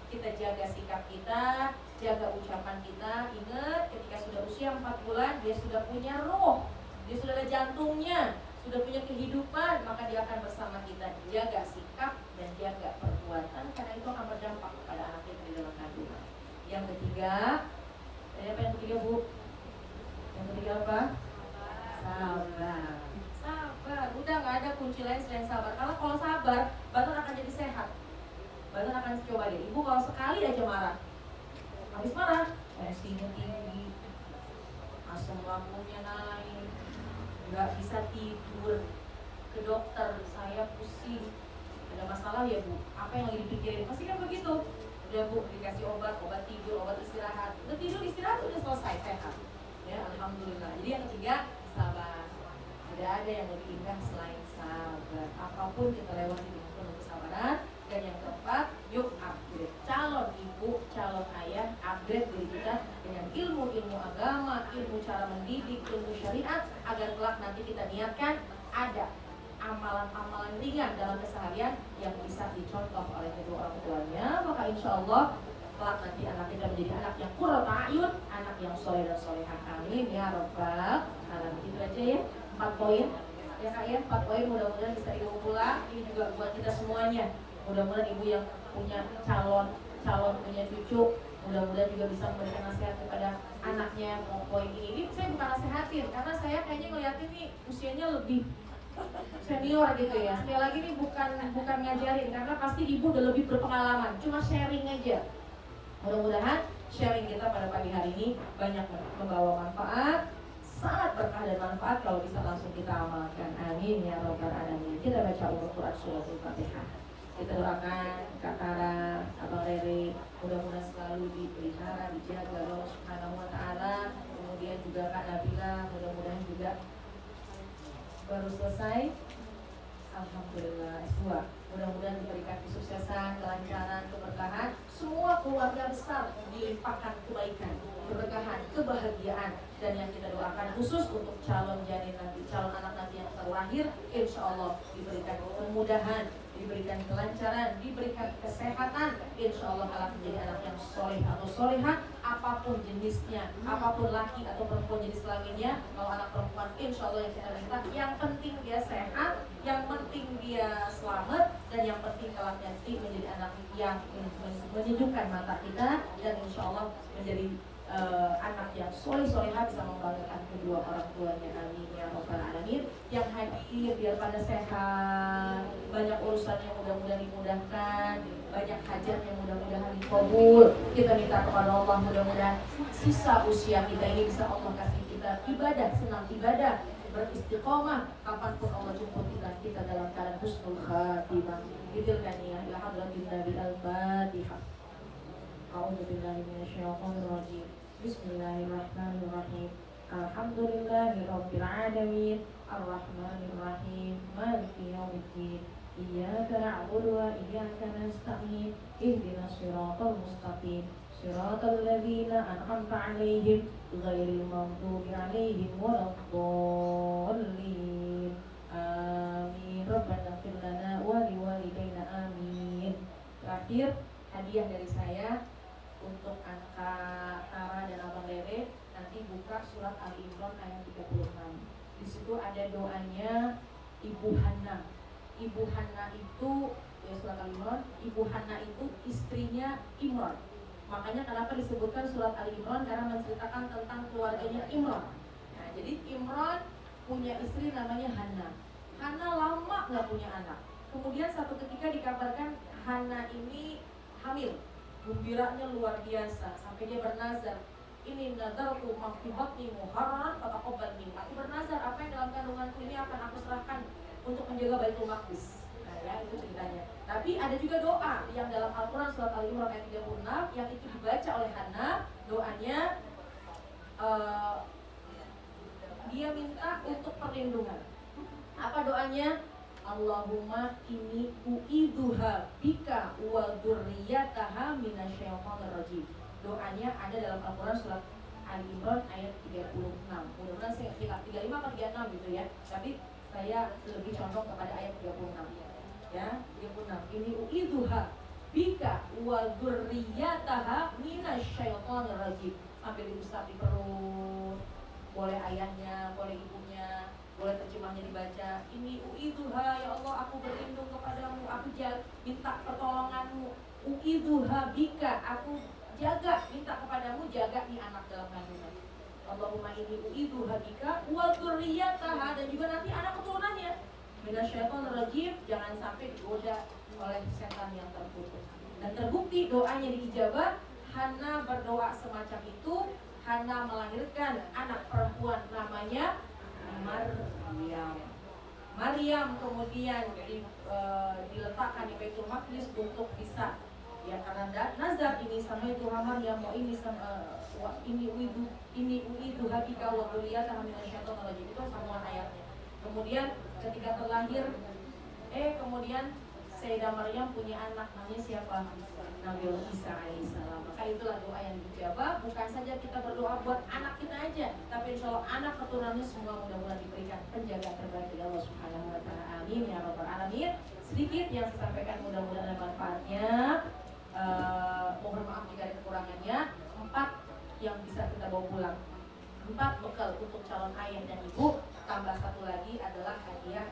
kita jaga sikap kita, jaga ucapan kita. Ingat, ketika sudah usia 4 bulan, dia sudah punya roh, dia sudah ada jantungnya, sudah punya kehidupan, maka dia akan bersama kita. Jaga sikap dan jaga perbuatan, karena itu akan berdampak kepada anak kita di dalam kandungan. Yang ketiga, apa yang ketiga Bu? Yang ketiga apa? Sabar. Sabar, udah gak ada kunci lain selain sabar. Kalau sabar, badan akan jadi sehat. Badan akan coba deh, ibu kalau sekali aja marah, habis marah, tensinya tinggi, asam lambungnya naik, nggak bisa tidur, ke dokter, saya pusing, ada masalah ya Bu, apa yang lagi dipikirin, pasti kan begitu. Udah Bu, dikasih obat tidur, obat istirahat, udah tidur istirahat udah selesai, sehat. Ya, calon ayah upgrade diri kita dengan ilmu-ilmu agama, ilmu cara mendidik, ilmu syariat, agar kelak nanti kita niatkan ada amalan-amalan ringan dalam keseharian yang bisa dicontoh oleh kedua orang tuanya. Maka insya Allah kelak nanti anak kita menjadi anak yang qurratu a'yun, anak yang soleh dan solehah. Amin ya rabbal alamin. Itu aja ya, 4 poin ya kak ya, 4 poin mudah-mudahan bisa dibawa pulang. Ini juga buat kita semuanya. Mudah-mudahan ibu yang punya calon punya cucu, mudah-mudahan juga bisa memberikan nasihat kepada anaknya. Poin ini saya bukan nasihatin, karena saya kayaknya ngeliatin nih usianya lebih senior gitu ya. Sekali lagi nih bukan ngajarin, karena pasti ibu udah lebih berpengalaman, cuma sharing aja. Mudah-mudahan sharing kita pada pagi hari ini banyak membawa manfaat, sangat berkah dan manfaat kalau bisa langsung kita amalkan. Amin ya rabbal alamin. Kita baca Al-Quran surat Al-Fatihah. Kita doakan Kak Tara, Abang Rere, mudah-mudahan selalu dipelihara, dijaga Allah Subhanahu wa taala. Kemudian juga Kak Nabila, mudah-mudahan juga baru selesai, alhamdulillah S2. Mudah-mudahan diberikan kesuksesan, kelancaran, keberkahan. Semua keluarga besar dilimpahkan kebaikan, keberkahan, kebahagiaan. Dan yang kita doakan khusus untuk calon janin nanti, calon anak nanti yang terlahir, insya Allah diberikan kemudahan, diberikan kelancaran, diberikan kesehatan. Insya Allah akan menjadi anak yang soleh atau solehah, apapun jenisnya, apapun laki atau perempuan jenis kelaminnya. Kalau anak perempuan, insya Allah yang kita minta, yang penting dia sehat, yang penting dia selamat, dan yang penting kelak nanti menjadi anak yang menyejukkan mata kita, dan insya Allah menjadi anak yang soleh-solehah, bisa membanggakan kedua orang tuanya. Amin ya rabbal alamin. Yang hadir biar pada sehat, banyak urusannya mudah-mudahan dimudahkan, banyak hajatnya mudah-mudahan dikabul. Kita minta kepada Allah mudah-mudahan sisa usia kita ini bisa Allah kasih kita ibadah, senang ibadah, beristiqomah. Kapanpun Allah jemput kita dalam keadaan husnul khatimah. Itilkan ya ila hadratin Nabi al-Fatihah. A'udzu billahi minasyaitonir rajim. Bismillahirrahmanirrahim. Alhamdulillahirabbil alamin. Arrahmanirrahim. Maliki yaumiddin. Iyyaka na'budu wa iyyaka nasta'in. Ihdinas siratal mustaqim. Siratal ladzina an'amta 'alaihim ghairil maghdubi 'alaihim waladdallin. Amin. Rabbana ighfir lana wa liwalidayna amin. Terakhir, hadiah dari saya untuk Kak Tara dan Abang Rere, nanti buka surat Ali Imran ayat 36. Di situ ada doanya Ibu Hana. Ibu Hana itu ya, surat Ali Imran, Ibu Hana itu istrinya Imran. Makanya kenapa disebutkan surat Ali Imran, karena menceritakan tentang keluarganya Imran. Nah, jadi Imran punya istri namanya Hana. Hana lama nggak punya anak. Kemudian satu ketika dikabarkan Hana ini hamil. Gembiranya luar biasa sampai dia bernazar, ini nadartu ma fi batni muharraran fataqabbal minni. Aku bernazar apa yang dalam kandunganku ini akan aku serahkan untuk menjaga Baitul Maqdis. Nah ya, itu ceritanya. Tapi ada juga doa yang dalam Al-Quran surat Al-Imran ayat 36 yang itu dibaca oleh Hana. Doanya dia minta untuk perlindungan. Apa doanya? Allahumma inni u'iduha bika wa dzurriyyataha minasyaitonir rajim. Doanya ada dalam Al-Quran surat Ali Imran ayat 36. Mudah-mudahan saya hilaf 35 atau 36 gitu ya. Tapi saya lebih condong kepada ayat 36. Ya, 36. Ini u'iduha bika wa dzurriyyataha minasyaitonir rajim. Sambil diusap di perut. Boleh ayahnya, boleh ibunya, boleh terjemahnya dibaca. Ini u'iduha, ya Allah aku berlindung kepadamu, aku minta pertolonganmu. U'iduha bika, aku jaga, minta kepadamu, jaga nih anak dalam kandungan. Allahumma ini u'iduha bika wa dzurriyyataha, dan juga nanti anak keturunannya minasyaitonir rajim, jangan sampai digoda oleh setan yang terkutuk. Dan terbukti doanya diijabah. Hana berdoa semacam itu. Hana melahirkan anak perempuan namanya Maryam kemudian diletakkan di Baitul Maqdis untuk bisa ya, karena nazar ini sama itu Maryam ini sama ini uidu hakika wa dzurriyyataha minasyaitonir rajim, itu sambungan ayatnya. Kemudian ketika terlahir kemudian Sayyidah Maryam punya anak namanya siapa? Nabi Isa alaihissalam. Maka itulah doa yang dijawab. Bukan saja kita berdoa buat anak kita aja, tapi insya Allah anak keturunannya semua mudah-mudahan diberikan penjagaan terbaik dari Allah Subhanahu Wa Taala. Amin ya Rabbal Alamin. Sedikit yang saya sampaikan mudah-mudahan ada manfaatnya. Mohon maaf jika ada kekurangannya. 4 yang bisa kita bawa pulang. 4 bekal untuk calon ayah dan ibu. Tambah 1 lagi adalah hadiah.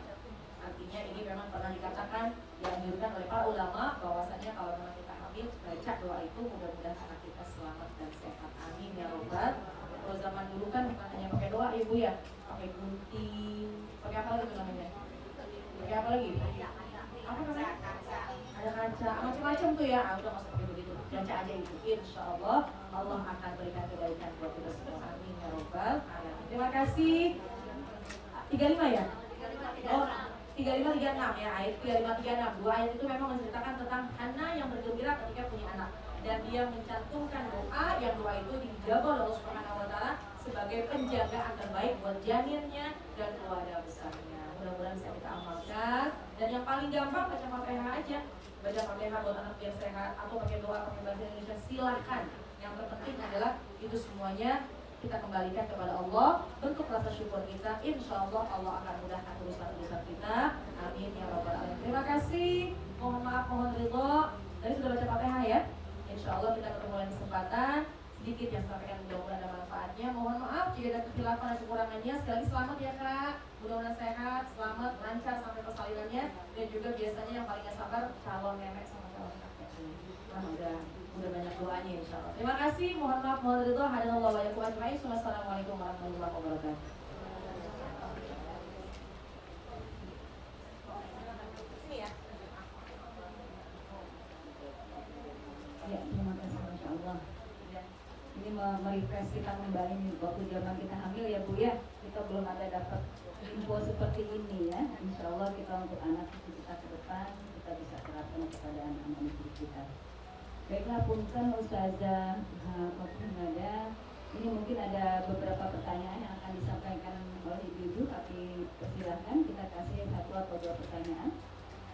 Artinya ini memang pernah dikatakan, dianjurkan oleh para ulama bahwasanya kalau memang kita hamil, baca doa itu mudah-mudahan anak kita selamat dan sehat. Amin ya robbal. Kalau zaman dulu kan bukan hanya pakai doa ibu ya, pakai gunting, pakai apa lagi tuh namanya? Pakai apa lagi? Apa namanya? Ada kaca, macam-macam tuh ya. Udah nggak usah pakai begitu, baca aja itu. Insya Allah Allah akan berikan kebaikan buat kita semua. Amin ya robbal. Terima kasih. 35 ya? Oh, 3536 ya, ayat 3536. 2 ayat itu memang menceritakan tentang Hana yang bergembira ketika punya anak, dan dia mencantumkan doa yang doa itu dijawab oleh Allah Subhanahu Wa Taala sebagai penjagaan terbaik buat janinnya dan keluarga besarnya. Mudah-mudahan bisa kita amalkan. Dan yang paling gampang baca Fatihah aja, baca Fatihah buat anak biar sehat, atau pakai doa pakai bahasa Indonesia silahkan. Yang terpenting adalah itu semuanya kita kembalikan kepada Allah, bentuk rasa syukur kita. Insya Allah Allah akan mudahkan urusan-urusan kita. Amin ya Rabbal Alamin. Terima kasih. Mohon maaf, mohon ridho. Tadi sudah baca Fatihah ya. Insya Allah kita ketemu lain kesempatan. Sedikit yang sampaikan, mudah-mudahan ada manfaatnya. Mohon maaf jika ada kekhilafan dan kekurangannya. Sekali lagi selamat ya Kak. Mudah-mudahan sehat, selamat, lancar sampai persalinannya. Dan juga biasanya yang paling gak sabar calon nenek sama calon kakek. Nah, udah banyak doanya insya Allah. Terima kasih, mohon maaf, mohon ridho. Hadanallahu wa iyyakum ajma'in. Wassalamualaikum warahmatullahi wabarakatuh. Ya, terima kasih, Masya Allah. Ini merefresh kita kembali waktu zaman kita hamil ya Bu ya. Kita belum ada dapat info seperti ini ya. Insya Allah kita untuk anak kita ke depan kita bisa terapkan kepada anak-anak kita. Baiklah, punten Ustazah ada. Ini mungkin ada beberapa pertanyaan yang akan disampaikan oleh ibu-ibu, tapi persilahkan kita kasih 1 atau 2 pertanyaan.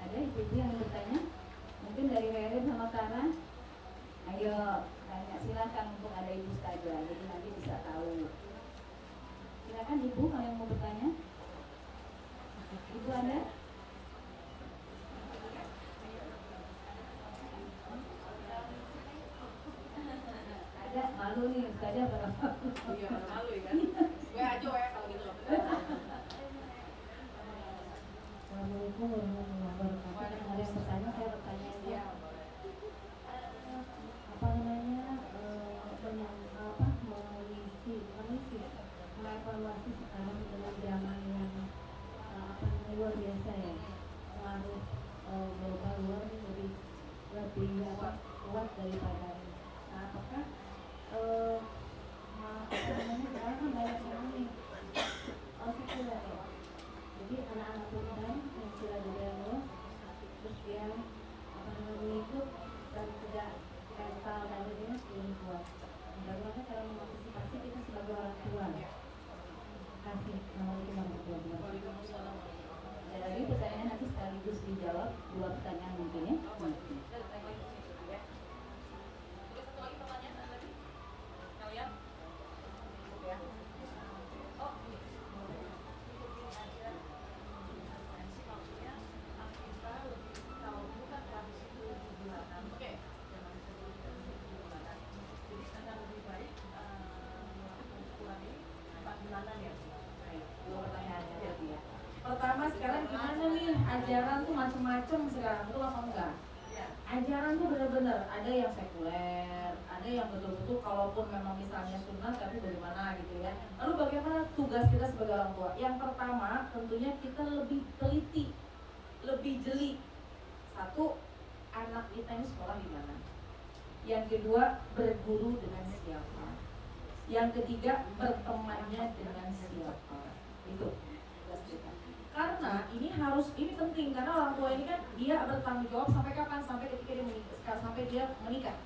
Ada ibu-ibu yang bertanya? Mungkin dari Rerin sama Tara. Ayo tanya, silakan, untuk ada ibu Ustazah, jadi nanti bisa tahu. Silakan ibu kalau yang mau bertanya. Ibu ada? Ada, malu nih Ustazah berapa? Iya, malu ya kan? Gue aja ya kalau gitu loh. Assalamualaikum warahmatullahi wabarakatuh. Ada yang bertanya, saya bertanya aja. Mengevaluasi sekarang dengan zaman yang luar biasa ya, pengaruh global warming lebih kuat daripada ini. Nah, apakah sekarang kan banyak orang nih sekuler ya, jadi anak-anak muda yang sudah dewasa terus dia mengikut dan tidak mental dan dia belum kuat. Bagaimana cara mengantisipasi kita sebagai orang tua? Kasih. Assalamualaikum warahmatullahi wabarakatuh. Ada lagi pertanyaan, nanti sekaligus dijawab 2 pertanyaan mungkin ya. Pertama, sekarang gimana nih, ajaran tuh macam-macam sekarang, betul apa enggak? Ajaran tuh bener-bener ada yang sekuler, ada yang betul-betul kalaupun memang misalnya sunnah tapi bagaimana gitu ya. Lalu bagaimana tugas kita sebagai orang tua? Yang pertama tentunya kita lebih teliti, lebih jeli. 1, anak kita ini sekolah di mana? Yang kedua, berguru dengan siapa? Yang ketiga, bertemannya dengan siapa? Itu tugas kita. Karena ini penting, karena orang tua ini kan dia bertanggung jawab sampai kapan? Sampai ketika dia menikah, sampai dia menikah.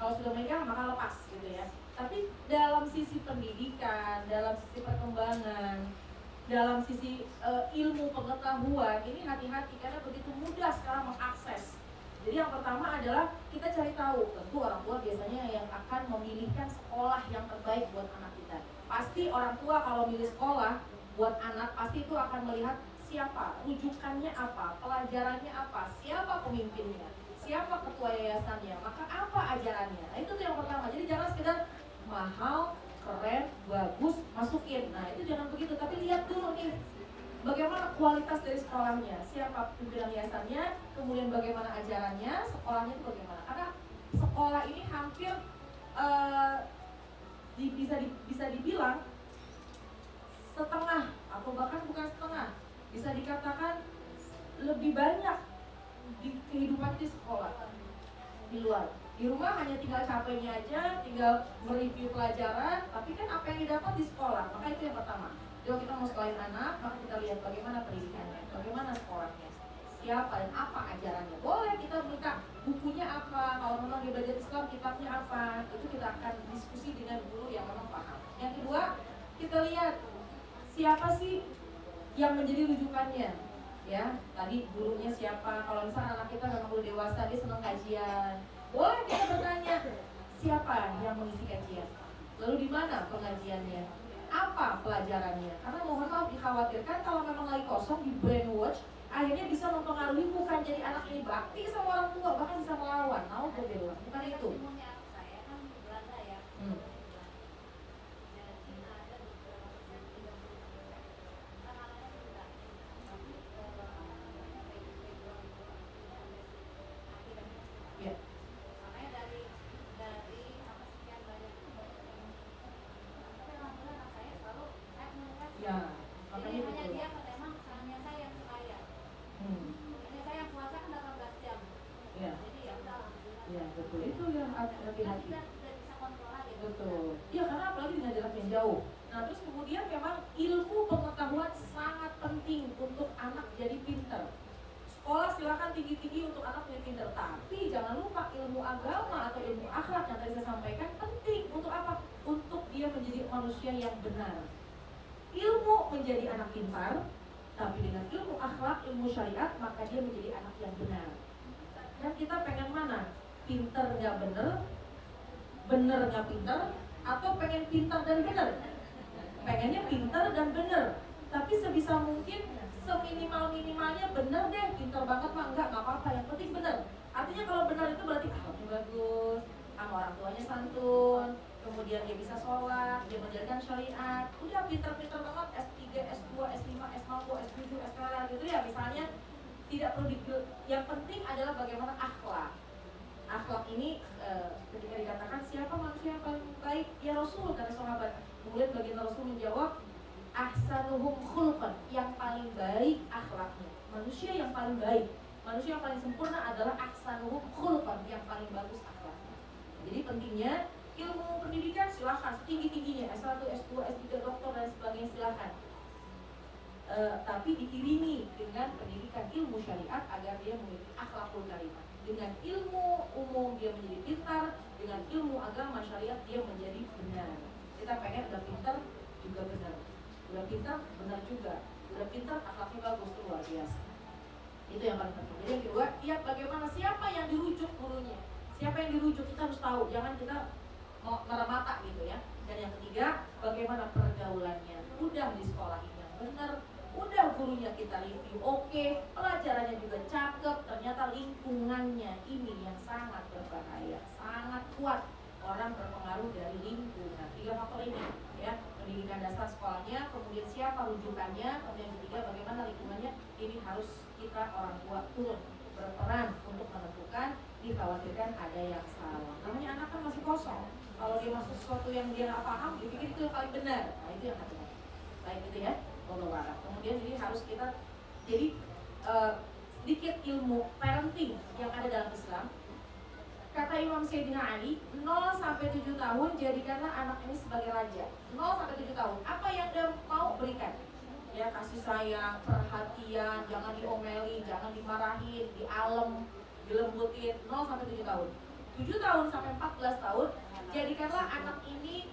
Kalau sudah menikah maka lepas gitu ya. Tapi dalam sisi pendidikan, dalam sisi perkembangan, dalam sisi ilmu pengetahuan ini hati-hati karena begitu mudah sekarang mengakses. Jadi yang pertama adalah kita cari tahu, tentu orang tua biasanya yang akan memilihkan sekolah yang terbaik buat anak kita. Pasti orang tua kalau milih sekolah buat anak pasti itu akan melihat siapa, rujukannya apa, pelajarannya apa, siapa pemimpinnya, siapa ketua yayasannya, maka apa ajarannya. Nah itu tuh yang pertama. Jadi jangan sekedar mahal, keren, bagus, masukin. Nah itu jangan begitu, tapi lihat dulu nih bagaimana kualitas dari sekolahnya, siapa pimpinan yayasannya, kemudian bagaimana ajarannya, sekolahnya itu bagaimana. Karena sekolah ini hampir bisa dibilang setengah atau bahkan bukan setengah, bisa dikatakan lebih banyak di kehidupan di sekolah, di luar. Di rumah hanya tinggal capeknya aja, tinggal mereview pelajaran, tapi kan apa yang didapat di sekolah. Maka itu yang pertama. Kalau kita mau sekolahin anak, maka kita lihat bagaimana pendidikannya, bagaimana sekolahnya, siapa dan apa ajarannya. Boleh kita minta bukunya apa, kalau memang dia belajar Islam, kitabnya apa, itu kita akan diskusi dengan guru yang memang paham. Yang kedua, kita lihat siapa sih yang menjadi rujukannya. Ya, tadi gurunya siapa, kalau misalnya anak kita memang udah dewasa, dia senang kajian, boleh kita bertanya, siapa yang mengisi kajian? Lalu di mana pengajiannya? Apa pelajarannya? Karena mohon maaf dikhawatirkan kalau memang lagi kosong di brainwash, akhirnya bisa mempengaruhi bukan jadi anak ini bakti sama orang tua, bahkan bisa melawan. Naudzubillah, bukan itu. Ya. Ya, makanya hanya dia memang hanya saya yang sekaya. Hanya saya yang puasa kan 18 jam. Ya. Jadi ya udah. Ya, betul. Itu yang hati-hati. Kita tidak bisa kontrol lagi. Betul. Ya, karena apalagi dengan jarak yang jauh. Nah, terus kemudian memang ilmu pengetahuan sangat penting untuk anak jadi pinter. Sekolah silakan tinggi-tinggi untuk anak jadi pinter, tapi jangan lupa ilmu agama atau ilmu akhlak yang tadi saya sampaikan penting untuk apa? Untuk dia menjadi manusia yang benar. Ilmu menjadi anak pintar, tapi dengan ilmu akhlak, ilmu syariat, maka dia menjadi anak yang benar. Dan kita pengen mana? Pinter nggak bener nggak pinter, atau pengen pintar dan bener? Pengennya pintar dan bener, tapi sebisa mungkin seminimal-minimalnya bener deh. Pintar banget mah nggak apa-apa, yang penting bener. Artinya kalau benar itu berarti akhlaknya bagus, sama orang tuanya santun, kemudian dia bisa sholat, dia menjalankan syariat, udah pintar-pintar banget, S3, S2, S5, S0, S7, S3 gitu ya misalnya. Tidak perlu yang penting adalah bagaimana akhlak. Akhlak ini ketika dikatakan siapa manusia yang paling baik, ya Rasul, kata sahabat. Kemudian baginda Rasul menjawab, ahsanuhum khulqan, yang paling baik akhlaknya. Manusia yang paling baik, manusia yang paling sempurna adalah ahsanuhum khulqan, yang paling bagus akhlaknya. Jadi pentingnya ilmu pendidikan silahkan setinggi-tingginya, S1, S2, S3, doktor dan sebagainya silahkan. Tapi diiringi dengan pendidikan ilmu syariat agar dia memiliki akhlakul karimah. Dengan ilmu umum dia menjadi pintar, dengan ilmu agama syariat dia menjadi benar. Kita pengen udah pintar juga benar, udah pintar benar juga, udah pintar akhlaknya bagus, itu luar biasa. Itu yang paling penting. Jadi yang kedua, lihat bagaimana siapa yang dirujuk gurunya, siapa yang dirujuk, kita harus tahu, jangan kita meremata gitu ya. Dan yang ketiga, bagaimana pergaulannya, udah di sekolah ini yang benar, udah gurunya kita review, oke, pelajarannya juga cakep, ternyata lingkungannya ini yang sangat berbahaya, sangat kuat. Orang berpengaruh dari lingkungan. 3 faktor ini ya, pendidikan dasar sekolahnya, kemudian siapa rujukannya, kemudian ketiga bagaimana lingkungannya. Ini harus kita orang tua turun berperan untuk menentukan. Dikhawatirkan ada yang salah, namanya anak kan masih kosong. Kalau dia masuk sesuatu yang dia nggak paham, dipikir itu yang paling benar. Nah itu yang hati-hati. Baik itu ya, Wallahu. Kemudian ini harus kita jadi sedikit ilmu parenting yang ada dalam Islam. Kata Imam Sayyidina Ali, 0 sampai 7 tahun jadikanlah anak ini sebagai raja. 0 sampai 7 tahun. Apa yang dia mau berikan? Ya kasih sayang, perhatian, jangan diomeli, jangan dimarahin, dialem, dilembutin. 0 sampai 7 tahun. 7 tahun sampai 14 tahun, jadikanlah anak ini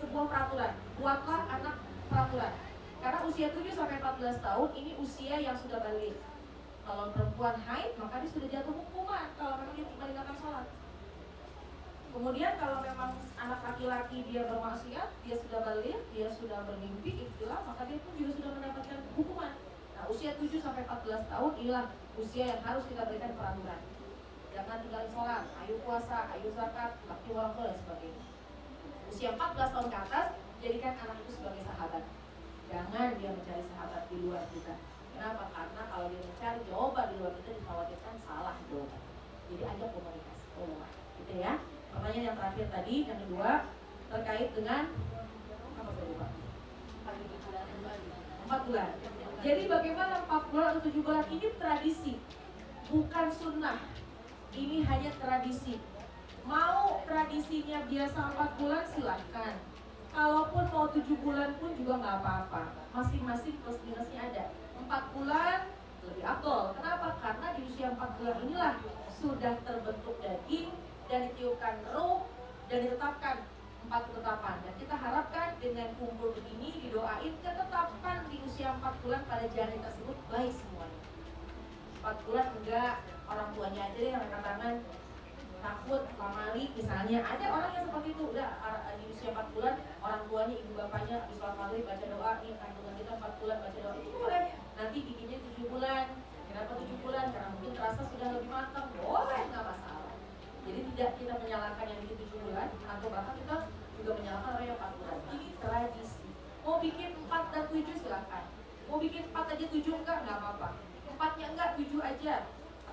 sebuah peraturan. Buatlah anak peraturan. Karena usia 7 sampai 14 tahun ini usia yang sudah balik. Kalau perempuan haid maka dia sudah jatuh hukuman kalau memang dia meninggalkan sholat. Kemudian kalau memang anak laki-laki dia bermaksiat, dia sudah balik, dia sudah bermimpi, ikhtilam, maka dia pun juga sudah mendapatkan hukuman. Nah, usia 7 sampai 14 tahun inilah usia yang harus kita berikan peraturan. Jangan tinggalin sholat, ayo puasa, ayo zakat, bakti orang tua dan sebagainya. Usia 14 tahun ke atas, jadikan anak itu sebagai sahabat. Jangan dia mencari sahabat di luar kita. Kenapa? Karena kalau dia mencari jawaban di luar kita dikhawatirkan salah jawaban. Jadi ajak komunikasi. Gitu ya. Pertanyaan yang terakhir tadi, yang kedua terkait dengan apa tadi Pak? 4 bulan. Jadi bagaimana 4 bulan atau 7 bulan ini tradisi, bukan sunnah. Ini hanya tradisi. Mau tradisinya biasa 4 bulan silahkan. Kalaupun mau 7 bulan pun juga nggak apa-apa. Masing-masing plus minusnya ada. 4 bulan lebih afdol. Kenapa? Karena di usia 4 bulan inilah sudah terbentuk daging dan ditiupkan ruh dan ditetapkan 4 ketetapan. Dan kita harapkan dengan kumpul begini didoain ketetapan di usia 4 bulan pada janin tersebut baik semuanya. 4 bulan enggak, orang tuanya aja yang angkat tangan takut lamali misalnya. Ada orang yang seperti itu, udah di usia 4 bulan orang tuanya, ibu bapaknya habis sholat maghrib baca doa, nih kandungan kita 4 bulan baca doa, itu boleh. Nanti bikinnya 7 bulan. Kenapa 7 bulan? Karena mungkin terasa sudah lebih matang, boleh, nggak masalah. Jadi tidak kita menyalahkan yang bikin 7 bulan, atau bahkan kita juga menyalahkan orang yang 4 bulan. Ini tradisi. Mau bikin 4 dan 7 silahkan. Mau bikin 4 aja 7 enggak apa-apa. 4-nya enggak, 7 aja.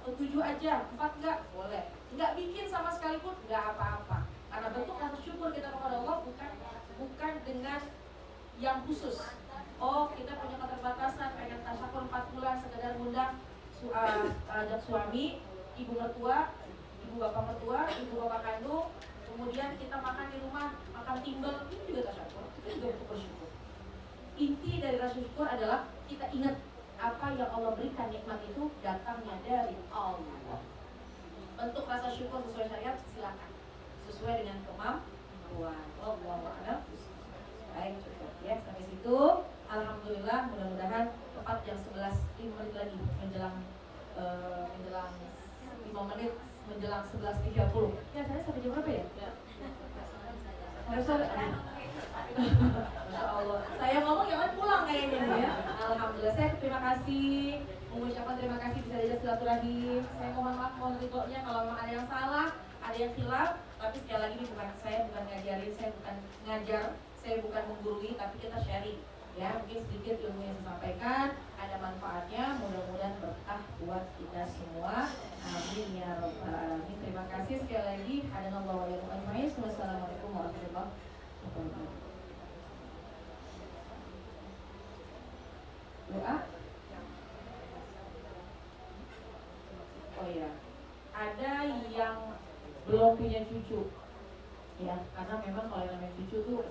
Atau 7 aja, 4 enggak, boleh. Enggak bikin sama sekali pun enggak apa-apa. Karena bentuk rasa syukur kita kepada Allah bukan dengan yang khusus. Oh, kita punya keterbatasan, pengen tasyakur 4 bulan, sekedar ngundang ajak suami, ibu mertua, ibu bapak mertua, ibu bapak kandung, kemudian kita makan di rumah, makan timbel, ini juga tasyakur, itu juga bentuk bersyukur. Inti dari rasa syukur adalah kita ingat apa yang Allah berikan, nikmat itu datangnya dari Allah. Bentuk rasa syukur sesuai syariat silakan, sesuai dengan kemampuan. Wallahu a'lam. Baik, cukup ya sampai situ. Alhamdulillah, mudah-mudahan tepat jam 11, 5 menit lagi menjelang 5 menit menjelang 11.30. Ya, saya sampai jam berapa ya? Masya Allah. Saya ngomong jangan pulang kayaknya ya. Alhamdulillah, saya terima kasih, mengucapkan terima kasih bisa diajak silaturahim. Saya mohon maaf, mohon ridhonya kalau memang ada yang salah, ada yang khilaf. Tapi sekali lagi ini saya bukan ngajarin, saya bukan ngajar, saya bukan menggurui, tapi kita sharing. Ya, mungkin sedikit ilmu yang disampaikan ada manfaatnya, mudah-mudahan berkah buat kita semua. Amin ya rabbal alamin. Terima kasih sekali lagi. Hadanallahu wa iyyakum ajmain. Wassalamualaikum warahmatullahi wabarakatuh. Doa. Oh ya, ada yang belum punya cucu, ya, karena memang kalau yang namanya cucu tuh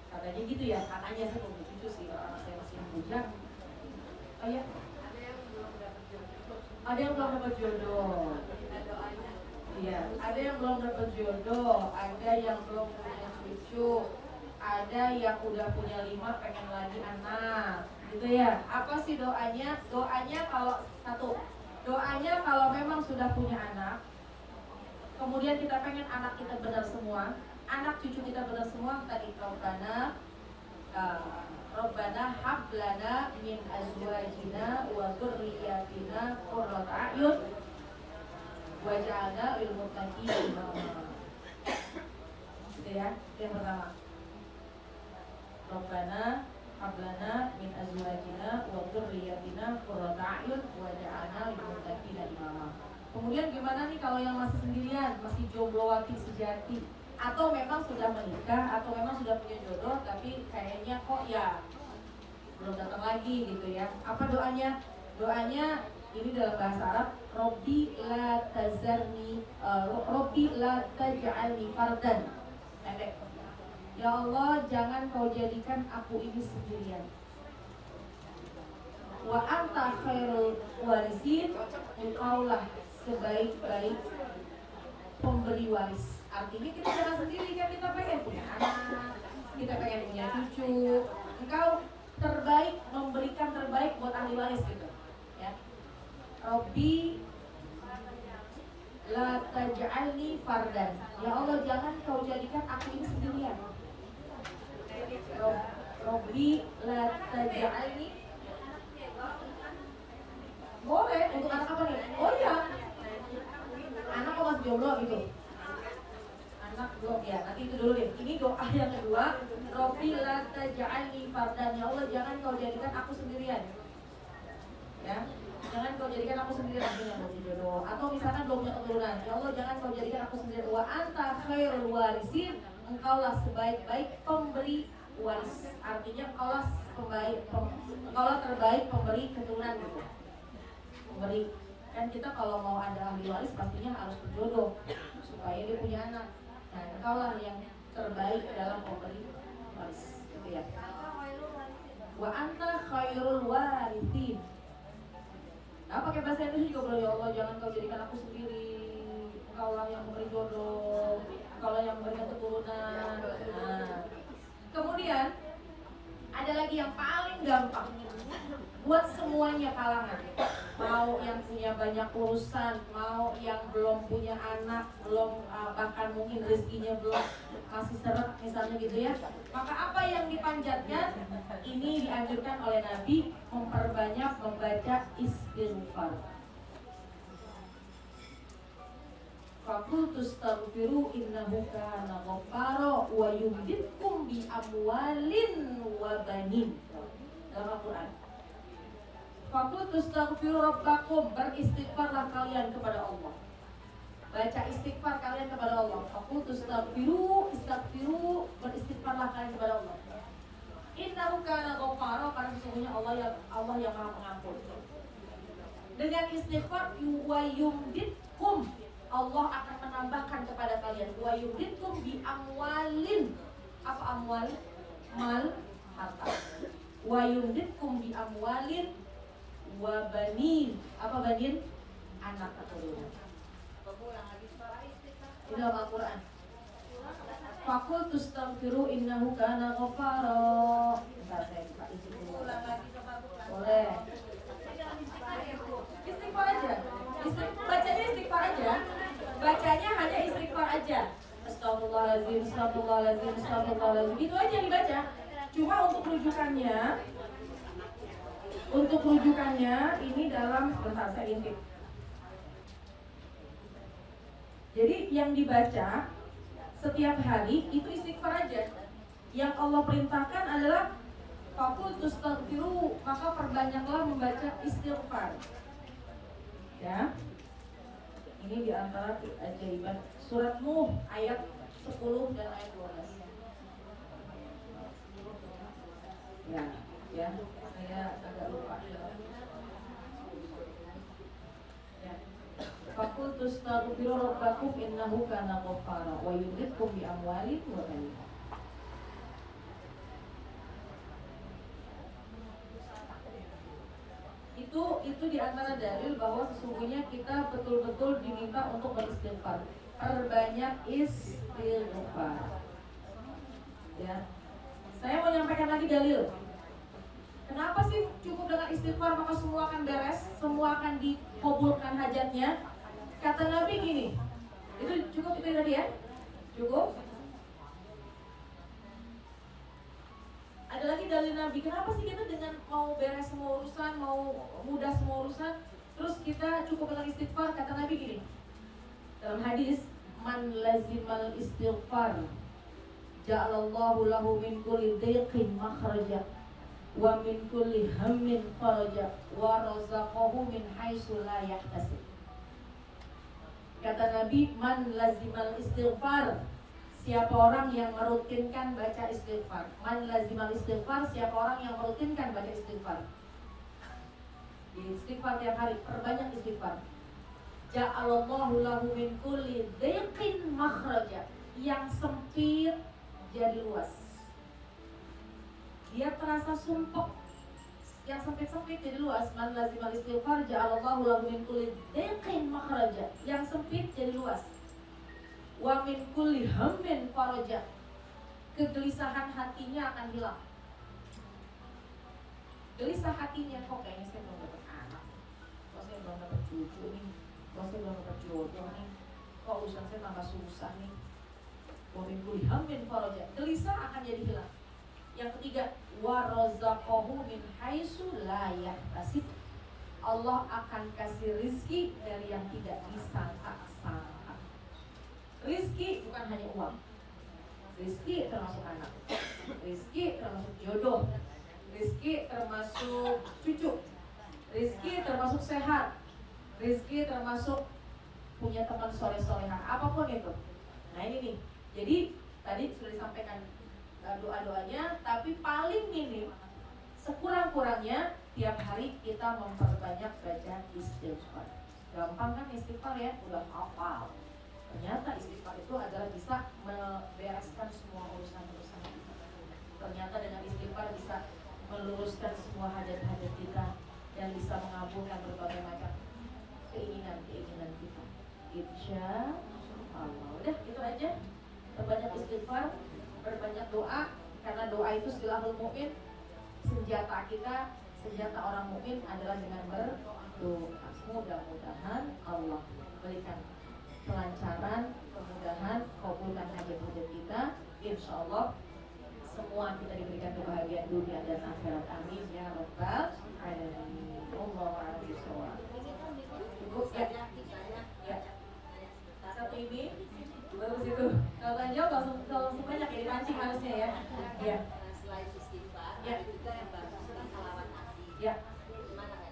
katanya gitu ya, katanya saya belum punya cucu sih, anak saya masih bujang. Oh ya, ada yang belum dapat jodoh. Ada yang belum dapat jodoh. Iya, ada yang belum dapat jodoh, ada yang belum punya cucu, ada yang udah punya 5 pengen lagi anak, gitu ya. Apa sih doanya? Doanya kalau satu, doanya kalau memang sudah punya anak, kemudian kita pengen anak kita benar semua, anak cucu kita benar semua, tadi Rabbana hablana min azwajina wa dzurriyyatina qurrata a'yun waj'alna lil muttaqina imama. Gitu ya, yang pertama. Rabbana hablana min azwajina wa dzurriyyatina qurrata a'yun waj'alna lil muttaqina imama. Kemudian gimana nih kalau yang masih sendirian, masih jomblowati sejati, atau memang sudah menikah, atau memang sudah punya jodoh, tapi kayaknya kok ya belum datang lagi gitu ya. Apa doanya? Doanya ini dalam bahasa Arab, Robbi la tazarni, Robbi la taj'alni fardan. Pendek. Ya Allah, jangan kau jadikan aku ini sendirian. Wa anta khairul warisin, engkaulah sebaik-baik pemberi waris. Artinya kita jangan sendiri kan, kita pengen punya anak, kita pengen punya cucu. Engkau jangan kau jadikan aku ini sendirian. Robbi la taj'alni. Boleh, untuk anak apa nih? Oh iya, anak kok masih jomblo gitu. Anak belum ya, nanti itu dulu deh. Ini doa yang kedua. Robbi la taj'alni fardan. Ya Allah, jangan kau jadikan aku sendirian. Ya, jangan kau jadikan aku sendirian lagi yang mau jodoh. Atau misalkan belum punya keturunan. Ya Allah, jangan kau jadikan aku sendirian. Wa anta khairul warisin. Engkaulah sebaik-baik pemberi waris. Artinya engkaulah terbaik pemberi keturunan gitu. Pemberi. Kan kita kalau mau ada ahli waris pastinya harus berjodoh supaya dia punya anak. Nah, engkaulah yang terbaik dalam pemberi waris. Gitu ya. Wa anta khairul warithin. Nah, pakai bahasa Indonesia juga boleh. Ya Allah, jangan kau jadikan aku sendiri. Engkaulah yang memberi jodoh, engkaulah yang memberikan keturunan. Nah, kemudian ada lagi yang paling gampang buat semuanya kalangan. Mau yang punya banyak urusan, mau yang belum punya anak, belum bahkan mungkin rezekinya belum masih seret misalnya gitu ya. Maka apa yang dipanjatkan? Ini dianjurkan oleh Nabi, memperbanyak membaca istighfar. Fakultu astaghfiru innahu kana ghaffara wa yumditkum bi amwalin wa banin. Dalam Al-Qur'an. Fakultu astaghfiru rabbakum, beristighfarlah kalian kepada Allah. Baca istighfar kalian kepada Allah. Fakultu astaghfiru, beristighfarlah kalian kepada Allah. Innahu kana ghaffara, karena sesungguhnya Allah yang Maha Pengampun. Dengan istighfar wa yumditkum, Allah akan menambahkan kepada kalian. Wa yumditkum bi amwalin. Apa amwal? Mal, harta. Wa yumditkum bi amwalin wa banin. Apa banin? Anak keturunan. Ini dalam Al-Quran. Fakultu astaghfiru innahu kana ghaffara. Bentar saya buka isi dulu. Boleh. Istighfar aja. Bacanya istighfar aja. Bacanya hanya istighfar aja. Astagfirullahaladzim, astagfirullahaladzim, astagfirullahaladzim. Itu aja dibaca. Cuma untuk rujukannya ini dalam bahasa intip. Jadi yang dibaca setiap hari itu istighfar aja. Yang Allah perintahkan adalah fakultu astaghfiru, maka perbanyaklah membaca istighfar. Ya. Ini di antara keajaiban surat Nuh ayat 10 dan ayat 12. Ya, saya agak lupa. Ya. Fakultu astaghfiru rabbakum innahu kana ghaffara wa yumditkum bi amwalin wa banin. Itu di antara dalil bahwa sesungguhnya kita betul-betul diminta untuk beristighfar. Perbanyak istighfar. Ya. Saya mau menyampaikan lagi dalil. Kenapa sih cukup dengan istighfar maka semua akan beres, semua akan dikabulkan hajatnya? Kata Nabi gini. Itu cukup itu tadi ya? Cukup? Ada lagi dalil Nabi, kenapa sih kita dengan mau beres semua urusan, mau mudah semua urusan, terus kita cukup dengan istighfar? Kata Nabi gini, dalam hadis, man lazimal istighfar ja'alallahu lahu min kulli dhiqin makhraja wa min kulli hammin faraja wa razaqahu min haitsu la yahtasib. Kata Nabi, man lazimal istighfar, siapa orang yang merutinkan baca istighfar. Man lazimal istighfar, siapa orang yang merutinkan baca istighfar. Istighfar tiap hari, perbanyak istighfar. Ja'alallahu lahu min kulli dhiqin makhraja, yang sempit jadi luas. Dia terasa sumpek, yang sempit-sempit jadi luas. Man lazimal istighfar ja'alallahu lahu min kulli dhiqin makhraja, yang sempit jadi luas. Wa min kulli hammin faraja, kegelisahan hatinya akan hilang. Gelisah hatinya, kok kayaknya saya belum dapat anak, kok saya belum dapat cucu nih, kok saya belum dapat jodoh nih, kok urusan saya tambah susah nih. min kulli hammin faraja. Gelisah akan jadi hilang. Yang ketiga, wa razaqahu min haitsu la yahtasib. Allah akan kasih rizki dari yang tidak disangka-sangka. Rizki bukan hanya uang. Rizki termasuk anak. Rizki termasuk jodoh. Rizki termasuk cucu. Rizki termasuk sehat. Rizki termasuk punya teman soleh-soleha, apapun itu. Nah ini nih, jadi tadi sudah disampaikan doa-doanya, tapi paling minim, sekurang-kurangnya tiap hari kita memperbanyak baca istighfar. Gampang kan istighfar ya, udah hafal. Ternyata istighfar itu adalah bisa membereskan semua urusan-urusan kita. Ternyata dengan istighfar bisa meluruskan semua hajat-hajat kita dan bisa mengabulkan berbagai macam keinginan-keinginan kita. Insya Allah. Udah gitu aja. Perbanyak istighfar, perbanyak doa, karena doa itu silahul mu'min. Senjata kita, senjata orang mukmin adalah dengan berdoa. Mudah-mudahan Allah berikan kelancaran, kemudahan, kabulkan hajat-hajat kita. Insya Allah semua kita diberikan kebahagiaan dunia dan akhirat. Amin ya rabbal alamin. Allahu a'lam. Cukup ya? Ya. Satu ini bagus itu. Kalau banyak langsung banyak ya, dipancing harusnya ya. Ya. Selain istighfar, Ya. juga yang bagus kan salawat nabi. Ya. Gimana kan?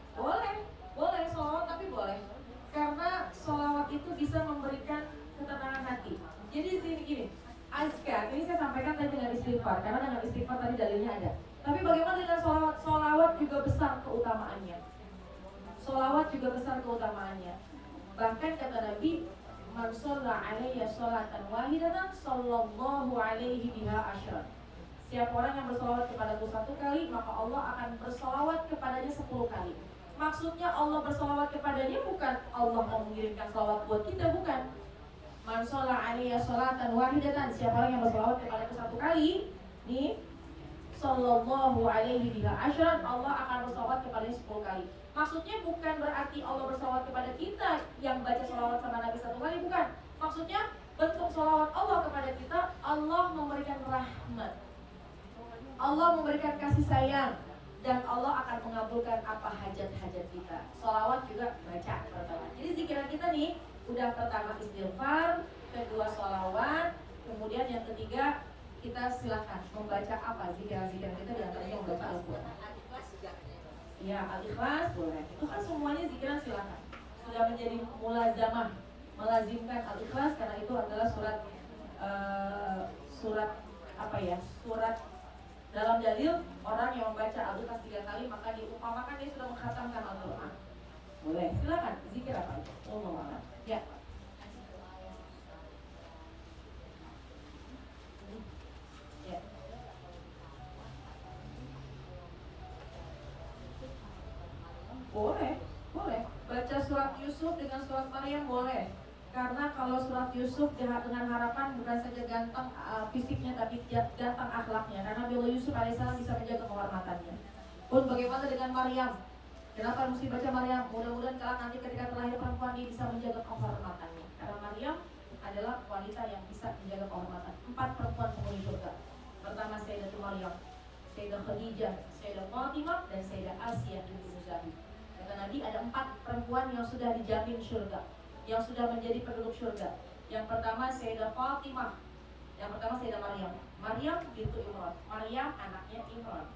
Boleh sholawat, tapi boleh. Karena sholawat itu bisa memberikan ketenangan hati. Jadi gini, azkar ini saya sampaikan tadi dengan istighfar, karena dengan istighfar tadi dalilnya ada. Tapi bagaimana dengan sholawat? Sholawat juga besar keutamaannya. Sholawat juga besar keutamaannya. Bahkan kata Nabi, man shalla alayya sholatan wahidatan sallallahu alaihi biha asyran. Siapa orang yang bersolawat kepadaku 1 kali, maka Allah akan bersolawat kepadanya 10 kali. Maksudnya Allah bersolawat kepadanya bukan Allah mau mengirimkan solawat buat kita, bukan. Man shalla alayya sholatan wahidatan, siapa orang yang bersolawat kepadaku 1 kali, nih, sallallahu alaihi biha asyran, Allah akan bersolawat kepadanya 10 kali. Maksudnya bukan berarti Allah bersolawat kepada kita yang baca solawat sama Nabi 1 kali, bukan. Maksudnya bentuk solawat Allah kepada kita, Allah memberikan rahmat, Allah memberikan kasih sayang, dan Allah akan mengabulkan apa hajat-hajat kita. Solawat juga baca pertama. Jadi zikiran kita nih, udah pertama istighfar, kedua solawat, kemudian yang ketiga kita silakan membaca apa zikiran-zikiran kita, diantaranya membaca Al-Quran. Ya, Al-Ikhlas boleh. Itu kan semuanya zikiran silakan. Sudah menjadi mulazamah, melazimkan Al-Ikhlas, karena itu adalah surat apa ya? Surat dalam dalil orang yang membaca Al-Ikhlas 3 kali maka diumpamakan dia sudah mengkhatamkan Al-Quran. Boleh, silakan zikir apa aja. Allahu a'lam. Ya. Ya. Boleh. Baca surat Yusuf dengan surat Maryam boleh. Karena kalau surat Yusuf dengan harapan bukan saja ganteng fisiknya, tapi ganteng akhlaknya. Karena Nabi Yusuf alaihissalam bisa menjaga kehormatannya. Pun bagaimana dengan Maryam? Kenapa mesti baca Maryam? Mudah-mudahan kalau nanti ketika terlahir perempuan dia bisa menjaga kehormatannya. Karena Maryam adalah wanita yang bisa menjaga kehormatan. 4 perempuan penghuni surga. Pertama Sayyidatul Maryam, Sayyidah Khadijah, Sayyidah Fatimah, dan Sayyidah Asiyah binti Muzahim. Kata Nabi ada 4 perempuan yang sudah dijamin surga, yang sudah menjadi penduduk surga. Yang pertama Sayyidah Fatimah, yang pertama Sayyidah Maryam, Maryam bintu Imran, Maryam anaknya Imran.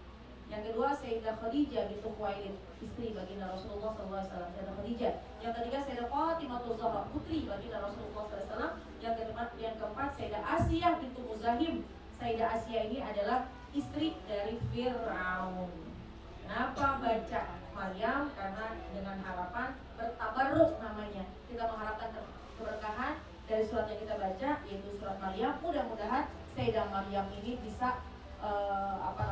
Yang kedua Sayyidah Khadijah bintu Khuwailid, istri baginda Rasulullah SAW, Sayyidah Khadijah. Yang ketiga Sayyidah Fatimah Zahra, putri baginda Rasulullah SAW. Yang keempat Sayyidah Asiyah bintu Muzahim. Sayyidah Asiyah ini adalah istri dari Fir'aun. Kenapa baca Maryam? Karena dengan harapan bertabarruk namanya. Kita mengharapkan keberkahan dari surat yang kita baca, yaitu surat Maryam. Mudah-mudahan Sayyidah Maryam ini bisa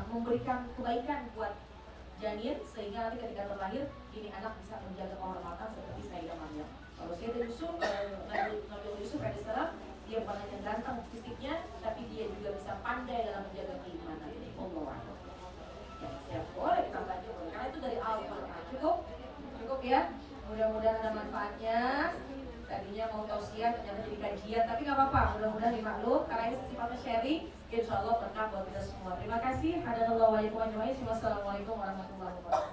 memberikan kebaikan buat janin, sehingga nanti ketika terlahir ini anak bisa menjaga kehormatan seperti Sayyidah Maryam. Kalau Sayyidah Yusuf, Nabi Yusuf alaihissalam, dia bukan hanya ganteng fisiknya, tapi dia juga bisa pandai dalam menjaga keimanan. Allah. Ya, boleh kita baca, karena itu dari Al-Quran. Cukup ya. Mudah-mudahan ada manfaatnya. tadinya mau tausiah ternyata jadi kajian, tapi nggak apa-apa, mudah-mudahan dimaklum karena ini sifatnya sharing. Insya Allah berkah buat kita semua. Terima kasih. Hadanallahu wa iyyakum ajmain. Wassalamualaikum warahmatullahi wabarakatuh.